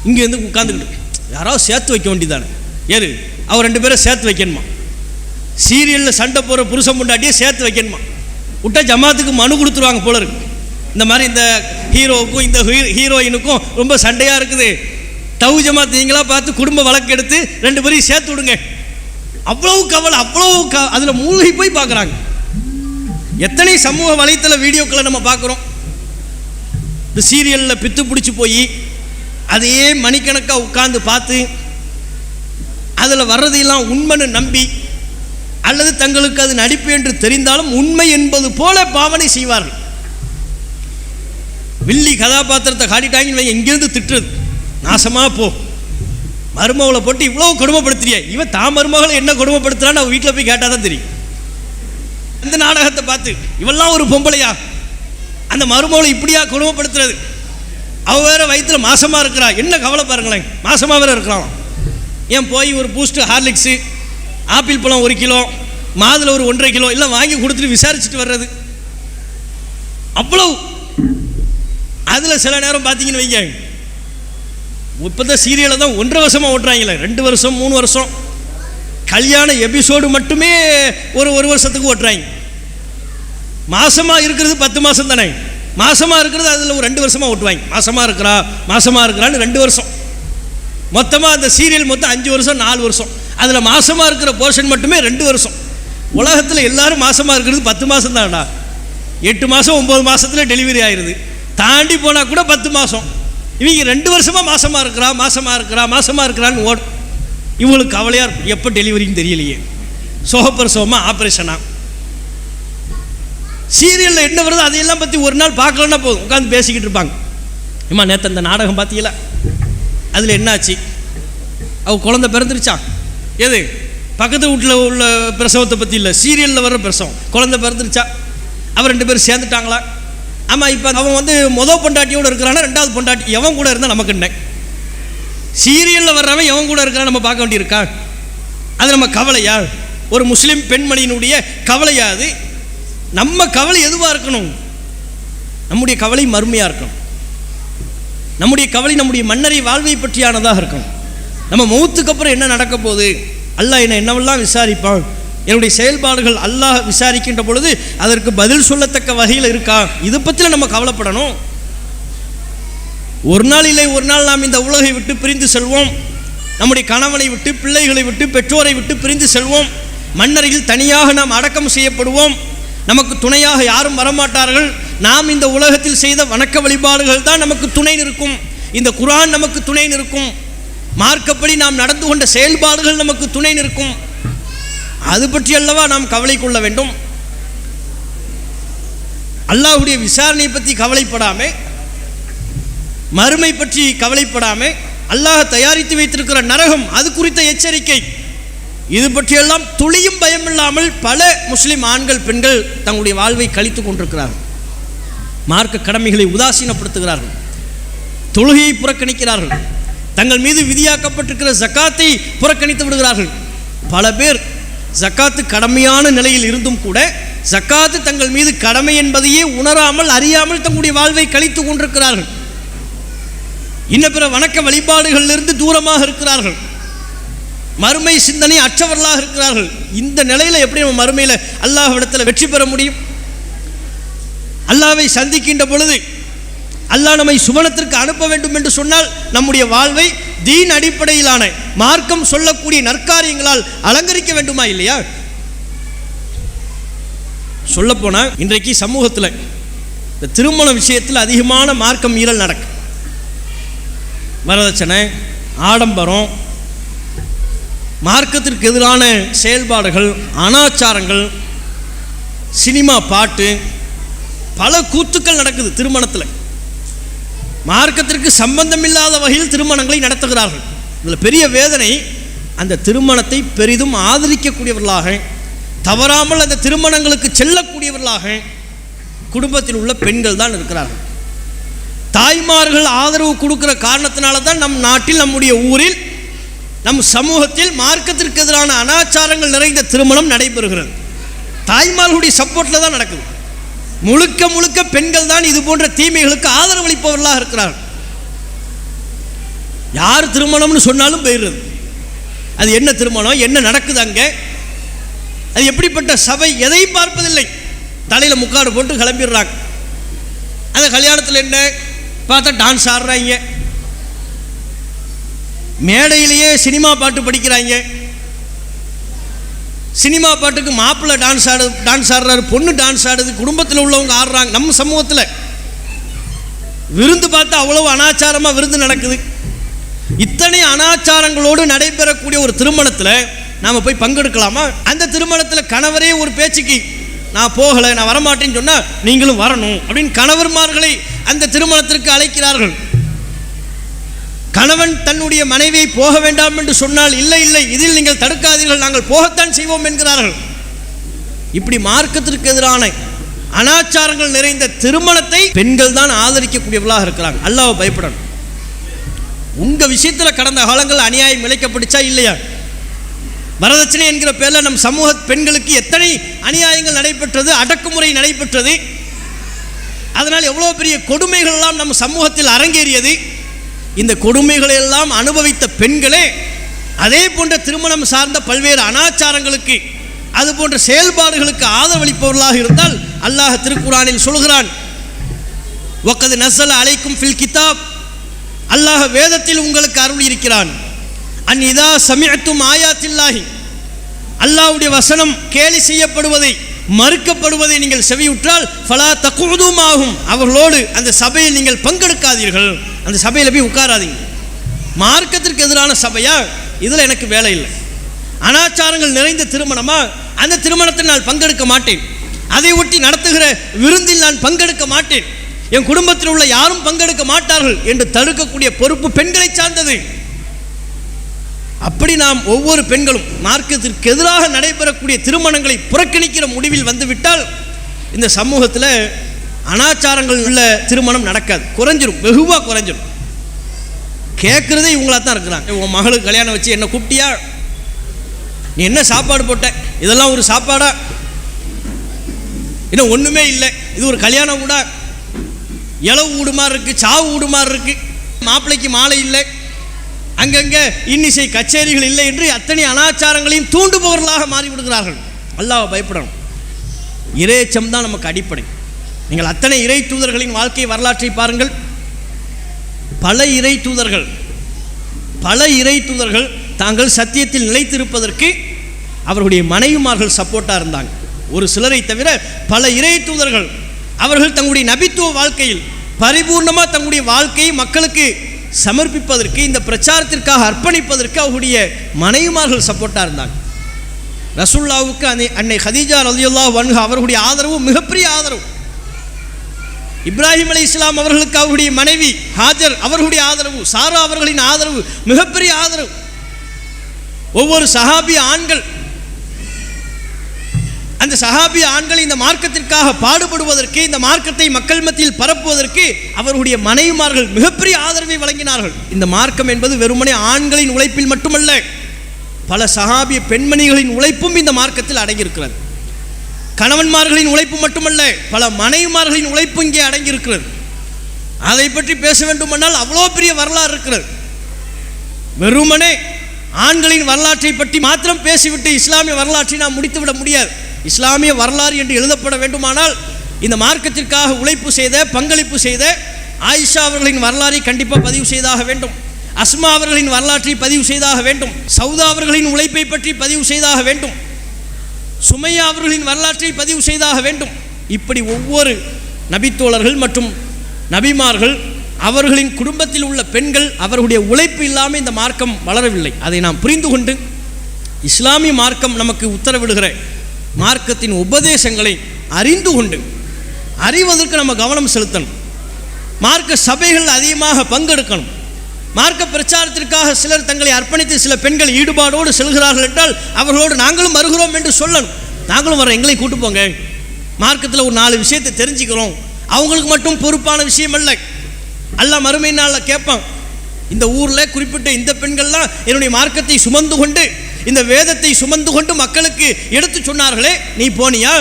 இங்கே வந்து உட்காந்துக்கிட்டு யாராவது சேர்த்து வைக்க வேண்டியதானே, ஏறு அவர் 2 பேரை சேர்த்து வைக்கணுமா? சீரியலில் சண்டை போகிற புருஷன் பொண்டாட்டியே சேர்த்து வைக்கணுமா? விட்டா ஜமாத்துக்கு மனு கொடுத்துருவாங்க போல இருக்கு. இந்த மாதிரி இந்த ஹீரோவுக்கும் இந்த ஹீரோயினுக்கும் ரொம்ப சண்டையாக இருக்குது, தவு ஜமாத் நீங்களா பார்த்து குடும்ப வழக்கு எடுத்து 2 பேரையும் சேர்த்து விடுங்க. அவ்வளவு கவலை, அவ்வளவு அதில் மூழ்கி போய் பார்க்குறாங்க. எத்தனை சமூக வலைத்தள வீடியோக்களை நம்ம பார்க்குறோம். இந்த சீரியலில் பித்து பிடிச்சி போய் அதையே மணிக்கணக்காக உட்கார்ந்து பார்த்து அதில் வர்றதையெல்லாம் உண்மைன்னு நம்பி, அல்லது தங்களுக்கு அது நடிப்பு என்று தெரிந்தாலும் உண்மை என்பது போல பாவனை செய்வார்கள். வில்லி கதாபாத்திரத்தை காட்டிட்டாங்கன்னு வைங்க, இங்கேருந்து திட்டுறது, நாசமாக போ, மருமகளை போட்டு இவ்வளோ கொடுமைப்படுத்துறிய. இவன் தான் மருமகளை என்ன கொடுமைப்படுத்துறான்னு அவன் வீட்டில் போய் கேட்டால் தான் தெரியும். அந்த நாடகத்தை பார்த்து இவெல்லாம் ஒரு பொம்பளையா, அந்த மருமகளை இப்படியா கொடுமைப்படுத்துறது, அவ வேற வயிற்றுல மாசமாக இருக்கிறா, என்ன கவலை பாருங்களேன், மாசமாக வேற இருக்கிறான். ஏன் போய் ஒரு பூஸ்ட், ஹார்லிக்ஸு, ஆப்பிள் பழம் 1 கிலோ, மாதுளை ஒரு 1.5 கிலோ எல்லாம் வாங்கி கொடுத்துட்டு விசாரிச்சுட்டு வர்றது. அவ்வளவு அதில் சில நேரம் பார்த்தீங்கன்னு வைங்க, இப்போ தான் சீரியலை தான் 1.5 வருஷமாக ஓட்டுறாங்களே, 2 வருஷம் 3 வருஷம், கல்யாண எபிசோடு மட்டுமே ஒரு வருஷத்துக்கு ஓட்டுறாங்க. மாசமாக இருக்கிறது 10 மாதம் தானே, மாசமாக இருக்கிறது அதில் ஒரு 2 வருஷமாக ஓட்டுவாங்க. மாசமாக இருக்கிறான்னு 2 வருஷம், மொத்தமாக அந்த சீரியல் மொத்தம் 5 வருஷம் 4 வருஷம், அதில் மாசமாக இருக்கிற போர்ஷன் மட்டுமே 2 வருஷம். உலகத்தில் எல்லாரும் மாசமாக இருக்கிறது 10 மாதம் தான்டா. 8 மாதம் 9 மாதத்தில் டெலிவரி ஆயிடுது, தாண்டி போனால் கூட 10 மாதம். இவங்க 2 வருஷமாக மாசமாக இருக்கிறான்னு ஓடும். இவங்களுக்கு கவலையாக இருக்கும், எப்போ டெலிவரின்னு தெரியலையே, சுகப்பிரசவமாக ஆப்ரேஷனா. சீரியலில் என்ன வருதோ அதையெல்லாம் பற்றி ஒரு நாள் பார்க்கலன்னா போதும், உட்காந்து பேசிக்கிட்டு இருப்பாங்க. ஏம்மா நேற்று அந்த நாடகம் பார்த்தீங்களா, அதில் என்னாச்சு, அவள் குழந்தை பிறந்துருச்சான். எது பக்கத்து வீட்டில் உள்ள பிரசவத்தை பற்றி இல்லை, சீரியலில் வர்ற பிரசவம், குழந்தை பிறந்துருச்சா, அவன் 2 பேரும் சேர்ந்துட்டாங்களா. ஆமாம், இப்போ அவன் வந்து மொதல் பொண்டாட்டியோடு இருக்கிறான்னா 2வது பொண்டாட்டி எவன் கூட இருந்தால் நமக்கு என்ன, சீரியலில் வர்றவன் எவன் கூட இருக்கிறான் நம்ம பார்க்க வேண்டியிருக்கா. அது நம்ம கவலையா? ஒரு முஸ்லீம் பெண்மணியினுடைய கவலையா? அது நம்ம கவலை எதுவாக இருக்கணும்? நம்முடைய கவலை மறுமையாக இருக்கணும். நம்முடைய கவலை நம்முடைய மன்னரை வாழ்வை பற்றியானதாக இருக்கணும். நம்ம மௌத்துக்கு அப்புறம் என்ன நடக்க போகுது, அல்லாஹ் என்னவெல்லாம் விசாரிப்பான், என்னுடைய செயல்பாடுகள் அல்லாஹ் விசாரிக்கின்ற பொழுது அதற்கு பதில் சொல்லத்தக்க வகையில் இருக்கா, இதை பற்றியில் நம்ம கவலைப்படணும். ஒரு நாள் இல்லை ஒரு நாள் நாம் இந்த உலகை விட்டு பிரிந்து செல்வோம். நம்முடைய கணவனை விட்டு, பிள்ளைகளை விட்டு, பெற்றோரை விட்டு பிரிந்து செல்வோம். மண்ணறையில் தனியாக நாம் அடக்கம் செய்யப்படுவோம். நமக்கு துணையாக யாரும் வரமாட்டார்கள். நாம் இந்த உலகத்தில் செய்த வணக்க வழிபாடுகள் தான் நமக்கு துணை நிற்கும். இந்த குர்ஆன் நமக்கு துணை நிற்கும். மார்க்கப்படி நாம் நடந்து கொண்ட செயல்பாடுகள் நமக்கு துணை நிற்கும். அது பற்றி அல்லவா நாம் கவலை கொள்ள வேண்டும். அல்லாஹ்வுடைய விசாரணை பற்றி கவலைப்படாமல், மறுமை பற்றி கவலைப்படாமல், அல்லாஹ் தயாரித்து வைத்திருக்கிற நரகம் அது குறித்த எச்சரிக்கை, இது பற்றியெல்லாம் துளியும் பயமில்லாமல் பல முஸ்லிம் ஆண்கள் பெண்கள் தங்களுடைய வாழ்வை கழித்து கொண்டிருக்கிறார்கள். மார்க்க கடமைகளை உதாசீனப்படுத்துகிறார்கள், தொழுகையை புறக்கணிக்கிறார்கள், தங்கள் மீது விதியாக்கப்பட்டிருக்கிற ஜக்காத்தை புறக்கணித்து விடுகிறார்கள். பல பேர் ஜக்காத்து கடமையான நிலையில் இருந்தும் கூட ஜக்காத்து தங்கள் மீது கடமை என்பதையே உணராமல், அறியாமல் தங்களுடைய வாழ்வை கழித்து கொண்டிருக்கிறார்கள். இன்ன பிற வணக்க வழிபாடுகளிலிருந்து தூரமாக இருக்கிறார்கள். மறுமை சிந்தனை அற்றவர்களாக இருக்கிறார்கள். இந்த நிலையில் எப்படி நம்ம மறுமையில் அல்லாஹ்விடத்தில் வெற்றி பெற முடியும்? அல்லாஹ்வை சந்திக்கின்ற பொழுது அல்லாஹ் நம்மை சுவனத்திற்கு அனுப்ப வேண்டும் என்று சொன்னால் நம்முடைய வாழ்வை தீன் அடிப்படையிலான மார்க்கம் சொல்லக்கூடிய நற்காரியங்களால் அலங்கரிக்க வேண்டுமா இல்லையா? சொல்லப்போனால் இன்றைக்கு சமூகத்தில் இந்த திருமண விஷயத்தில் அதிகமான மார்க்கம் மீறல் நடக்கும். வரதட்சணை, ஆடம்பரம், மார்க்கத்திற்கு எதிரான செயல்பாடுகள், அனாச்சாரங்கள், சினிமா பாட்டு, பல கூத்துக்கள் நடக்குது திருமணத்தில். மார்க்கத்திற்கு சம்பந்தமில்லாத வகையில் திருமணங்களை நடத்துகிறார்கள். இதில் பெரிய வேதனை, அந்த திருமணத்தை பெரிதும் ஆதரிக்கக்கூடியவர்களாக, தவறாமல் அந்த திருமணங்களுக்கு செல்லக்கூடியவர்களாக குடும்பத்தில் உள்ள பெண்கள் தான் இருக்கிறார்கள். தாய்மார்கள் ஆதரவு கொடுக்கிற காரணத்தினால தான் நம் நாட்டில், நம்முடைய ஊரில், நம் சமூகத்தில் மார்க்கத்திற்கு எதிரான அனாச்சாரங்கள் நிறைந்த திருமணம் நடைபெறுகிறது. தாய்மார்களுடைய சப்போர்ட்டில் தான் நடக்குது. முழுக்க முழுக்க பெண்கள் தான் இது போன்ற தீமைகளுக்கு ஆதரவளிப்பவர்களாக இருக்கிறார்கள். யார் திருமணம்னு சொன்னாலும் போயிடுறது. அது என்ன திருமணம், என்ன நடக்குது அங்கே, அது எப்படிப்பட்ட சபை, எதையும் பார்ப்பதில்லை. தலையில் முக்காடு போட்டு கிளம்பிடுறாங்க. அந்த கல்யாணத்தில் என்ன பார்த்தா டான்ஸ் ஆடுறாங்க, மேடையிலேயே சினிமா பாட்டு படிக்கிறாங்க. சினிமா பாட்டுக்கு மாப்பிள்ளை டான்ஸ் ஆடுறாரு, பொண்ணு டான்ஸ் ஆடுது, குடும்பத்தில் உள்ளவங்க ஆடுறாங்க. நம்ம சமூகத்தில் விருந்து பார்த்தா அவ்வளவு அனாச்சாரமாக விருந்து நடக்குது. இத்தனை அனாச்சாரங்களோடு நடைபெறக்கூடிய ஒரு திருமணத்தில் நாம் போய் பங்கெடுக்கலாமா? அந்த திருமணத்தில் கணவரே ஒரு பேச்சுக்கு நான் போகலை, நான் வரமாட்டேன்னு சொன்னால் நீங்களும் வரணும் அப்படின்னு கணவர்மார்களை அந்த திருமணத்திற்கு அழைக்கிறார்கள். கணவன் தன்னுடைய மனைவியை போக வேண்டாம் என்று சொன்னால், இல்லை இல்லை, இதில் நீங்கள் தடுக்காதீர்கள், நாங்கள் போகத்தான் செய்வோம் என்கிறார்கள். இப்படி மார்க்கத்திற்கு எதிரான அனாச்சாரங்கள் நிறைந்த திருமணத்தை பெண்கள் தான் ஆதரிக்கக்கூடியவர்களாக இருக்கிறாங்க. அல்லாஹ்வை பயப்படணும். உங்க விஷயத்தில் கடந்த காலங்கள் அநியாயம் இழைக்கப்பட்டுச்சா இல்லையா? வரதட்சணை என்கிற பேரில் நம் சமூக பெண்களுக்கு எத்தனை அநியாயங்கள் நடைபெற்றது, அடக்குமுறை நடைபெற்றது. அதனால் எவ்வளோ பெரிய கொடுமைகள் எல்லாம் நம் சமூகத்தில் அரங்கேறியது. இந்த கொடுமைகளை எல்லாம் அனுபவித்த பெண்களே அதே போன்ற திருமணம் சார்ந்த பல்வேறு அனாச்சாரங்களுக்கு, அது போன்ற செயல்பாடுகளுக்கு ஆதரவளிப்பவர்களாக இருந்தால் அல்லாஹ் திருக்குரானில் சொல்கிறான், வக்கது நஸல அலைக்கும் ஃபில் கிதாப், அல்லாஹ் வேதத்தில் உங்களுக்கு அருள் இருக்கிறான், அன் இதா சமிஅத்தும் ஆயாத்தில்லாஹி, அல்லாஹ்வுடைய வசனம் கேலி செய்யப்படுவதை, மறுக்கப்படுவதை நீங்கள் செவியுற்றால் ஃபலா தகுதுமாகும், அவர்களோடு அந்த சபையில் நீங்கள் பங்கெடுக்காதீர்கள், அந்த சபையில் போய் உட்காராதீங்க. மார்க்கத்திற்கு எதிரான சபையா? இதில் எனக்கு வேலை இல்லை. அனாச்சாரங்கள் நிறைந்த திருமணமா? அந்த திருமணத்தில் நான் பங்கெடுக்க மாட்டேன். அதை ஒட்டி நடத்துகிற விருந்தில் நான் பங்கெடுக்க மாட்டேன். என் குடும்பத்தில் உள்ள யாரும் பங்கெடுக்க மாட்டார்கள் என்று தடுக்கக்கூடிய பொறுப்பு பெண்களை சார்ந்தது. அப்படி நாம் ஒவ்வொரு பெண்களும் மார்க்கத்திற்கு எதிராக நடைபெறக்கூடிய திருமணங்களை புறக்கணிக்கிற முடிவில் வந்துவிட்டால் இந்த சமூகத்தில் அனாச்சாரங்கள் உள்ள திருமணம் நடக்காது, குறைஞ்சிரும், வெகுவாக குறைஞ்சிரும். கேட்குறதே இவங்களா தான் இருக்கிறாங்க. உன் மகளுக்கு கல்யாணம் வச்சு என்ன கூப்பிட்டியா, நீ என்ன சாப்பாடு போட்ட, இதெல்லாம் ஒரு சாப்பாடா, இன்னும் ஒன்றுமே இல்லை, இது ஒரு கல்யாணம் கூட, இளவு வீடு மாதிரி இருக்குது, சாவு வீடு மாதிரி இருக்குது, மாப்பிள்ளைக்கு மாலை இல்லை, அங்கங்கே இன்னிசை கச்சேரிகள் இல்லை என்று அத்தனை அனாச்சாரங்களையும் தூண்டுபவர்களாக மாறிவிடுகிறார்கள். அல்லாஹ்வை பயப்படணும். இறைச்சம் தான் நமக்கு அடிப்படை. நீங்கள் அத்தனை இறை தூதர்களின் வாழ்க்கை வரலாற்றை பாருங்கள். பல இறை தூதர்கள் தாங்கள் சத்தியத்தில் நிலைத்திருப்பதற்கு அவர்களுடைய மனைவிமார்கள் சப்போர்ட்டாக இருந்தாங்க. ஒரு சிலரை தவிர பல இறை தூதர்கள் அவர்கள் தங்களுடைய நபித்துவ வாழ்க்கையில் பரிபூர்ணமாக தங்களுடைய வாழ்க்கையை மக்களுக்கு சமர்ப்பிப்பதற்கு, இந்த பிரச்சாரத்திற்காக அர்ப்பணிப்பதற்கு அவர்களுடைய மனைவிமார்கள் சப்போர்ட்டாக இருந்தாங்க. ரசூலுல்லாஹ்வுக்கு அன்னை ஹதீஜா ரலியல்லாஹு அன்ஹா அவர்களுடைய ஆதரவு மிகப்பெரிய ஆதரவு. இப்ராஹிம் அலைஹிஸ்ஸலாம் அவர்களுக்கு அவருடைய மனைவி ஹாஜர் அவர்களுடைய ஆதரவு, சாரா அவர்களின் ஆதரவு மிகப்பெரிய ஆதரவு. ஒவ்வொரு சஹாபி ஆண்கள், அந்த சஹாபி ஆண்கள் இந்த மார்க்கத்திற்காக பாடுபடுவதற்கு, இந்த மார்க்கத்தை மக்கள் மத்தியில் பரப்புவதற்கு அவர்களுடைய மனைவிமார்கள் மிகப்பெரிய ஆதரவை வழங்கினார்கள். இந்த மார்க்கம் என்பது வெறுமனே ஆண்களின் உழைப்பில் மட்டுமல்ல, பல சஹாபிய பெண்மணிகளின் உழைப்பும் இந்த மார்க்கத்தில் அடங்கியிருக்கிறது. கணவன்மார்களின் உழைப்பு மட்டுமல்ல, பல மனைவிமார்களின் உழைப்பு இங்கே அடங்கியிருக்கிறது. அதை பற்றி பேச வேண்டுமென்றால் அவ்வளோ பெரிய வரலாறு இருக்கிறது. வெறுமனே ஆண்களின் வரலாற்றை பற்றி மாத்திரம் பேசிவிட்டு இஸ்லாமிய வரலாற்றை நாம் முடித்துவிட முடியாது. இஸ்லாமிய வரலாறு என்று எழுதப்பட வேண்டுமானால் இந்த மார்க்கத்திற்காக உழைப்பு செய்த, பங்களிப்பு செய்த ஆயிஷா அவர்களின் வரலாறை கண்டிப்பாக பதிவு செய்தாக வேண்டும். அஸ்மா அவர்களின் வரலாற்றை பதிவு செய்தாக வேண்டும். சௌதா அவர்களின் உழைப்பை பற்றி பதிவு செய்தாக வேண்டும். சுமையா அவர்களின் வரலாற்றை பதிவு செய்தாக வேண்டும். இப்படி ஒவ்வொரு நபித்தோழர்கள் மற்றும் நபிமார்கள், அவர்களின் குடும்பத்தில் உள்ள பெண்கள், அவர்களுடைய உழைப்பு இல்லாமல் இந்த மார்க்கம் வளரவில்லை. அதை நாம் புரிந்து கொண்டு இஸ்லாமிய மார்க்கம் நமக்கு உத்தரவிடுகிற மார்க்கத்தின் உபதேசங்களை அறிந்து கொண்டு அறிவதற்கு நம்ம கவனம் செலுத்தணும். மார்க்க சபைகள் அதிகமாக பங்கெடுக்கணும். மார்க்க பிரச்சாரத்திற்காக சிலர் தங்களை அர்ப்பணித்து சில பெண்கள் ஈடுபாடோடு செல்கிறார்கள் என்றால் அவர்களோடு நாங்களும் வருகிறோம் என்று சொல்லணும். நாங்களும் வர எங்களையும் கூட்டு போங்க, மார்க்கத்தில் ஒரு 4 விஷயத்தை தெரிஞ்சுக்கிறோம். அவங்களுக்கு மட்டும் பொறுப்பான விஷயம் அல்ல. அல்லாஹ் மறுமை நாளில் கேட்பான், இந்த ஊரில் குறிப்பிட்ட இந்த பெண்கள்லாம் என்னுடைய மார்க்கத்தை சுமந்து கொண்டு இந்த வேதத்தை சுமந்து கொண்டு மக்களுக்கு எடுத்து சொன்னார்களே, நீ போனியா?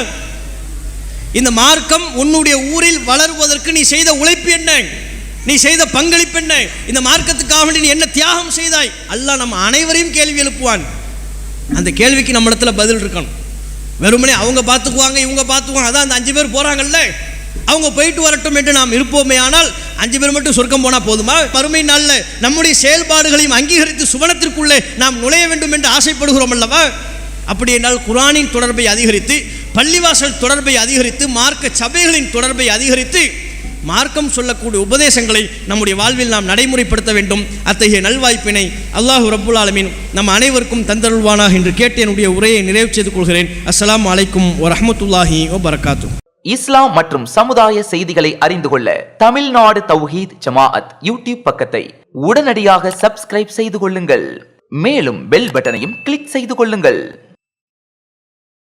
இந்த மார்க்கம் உன்னுடைய ஊரில் வளருவதற்கு நீ செய்த உழைப்பு என்ன? நீ செய்த பங்களிப்பு என்ன? இந்த மார்க்கத்துக்காக நீ என்ன தியாகம் செய்தாய்? அல்லாஹ் நம்ம அனைவரையும் கேள்வி எழுப்புவான். அந்த கேள்விக்கு நம்ம இடத்துல பதில் இருக்கணும். வெறுமனே அவங்க பார்த்துக்குவாங்க இவங்க பார்த்துக்குவாங்க, அதான் அந்த 5 பேர் போகிறாங்கல்ல, அவங்க போயிட்டு வரட்டும் என்று நாம் இருப்போமே. ஆனால் 5 பேர் மட்டும் சொர்க்கம் போனால் போதுமா? மறுமை நாளில் நம்முடைய செயல்பாடுகளையும் அங்கீகரித்து சுவனத்திற்குள்ளே நாம் நுழைய வேண்டும் என்று ஆசைப்படுகிறோம் அல்லவா? அப்படி என்றால் குர்ஆனின் தொடர்பை அதிகரித்து, பள்ளிவாசல் தொடர்பை அதிகரித்து, மார்க்க சபைகளின் தொடர்பை அதிகரித்து மார்க்கம் சொல்லக்கூடிய உபதேசங்களை நம்முடைய வாழ்வில் நாம் நடைமுறைப்படுத்த வேண்டும். அத்தகைய நல்வாய்ப்பினை அல்லாஹ் ரப்புல் ஆலமீன் நம் அனைவருக்கும் தந்தருள்வானாக என்று கேட்டு என்னுடைய உரையை நிறைவு செய்து கொள்கிறேன். அஸ்ஸலாமு அலைக்கும் வரஹ்மத்துல்லாஹி வபரகாத்துஹு. இஸ்லாம் மற்றும் சமுதாய செய்திகளை அறிந்து கொள்ள தமிழ்நாடு தௌஹீத் ஜமாஅத் யூடியூப் பக்கத்தை உடனடியாக சப்ஸ்கிரைப் செய்து கொள்ளுங்கள். மேலும் பெல் பட்டனையும் கிளிக் செய்து கொள்ளுங்கள்.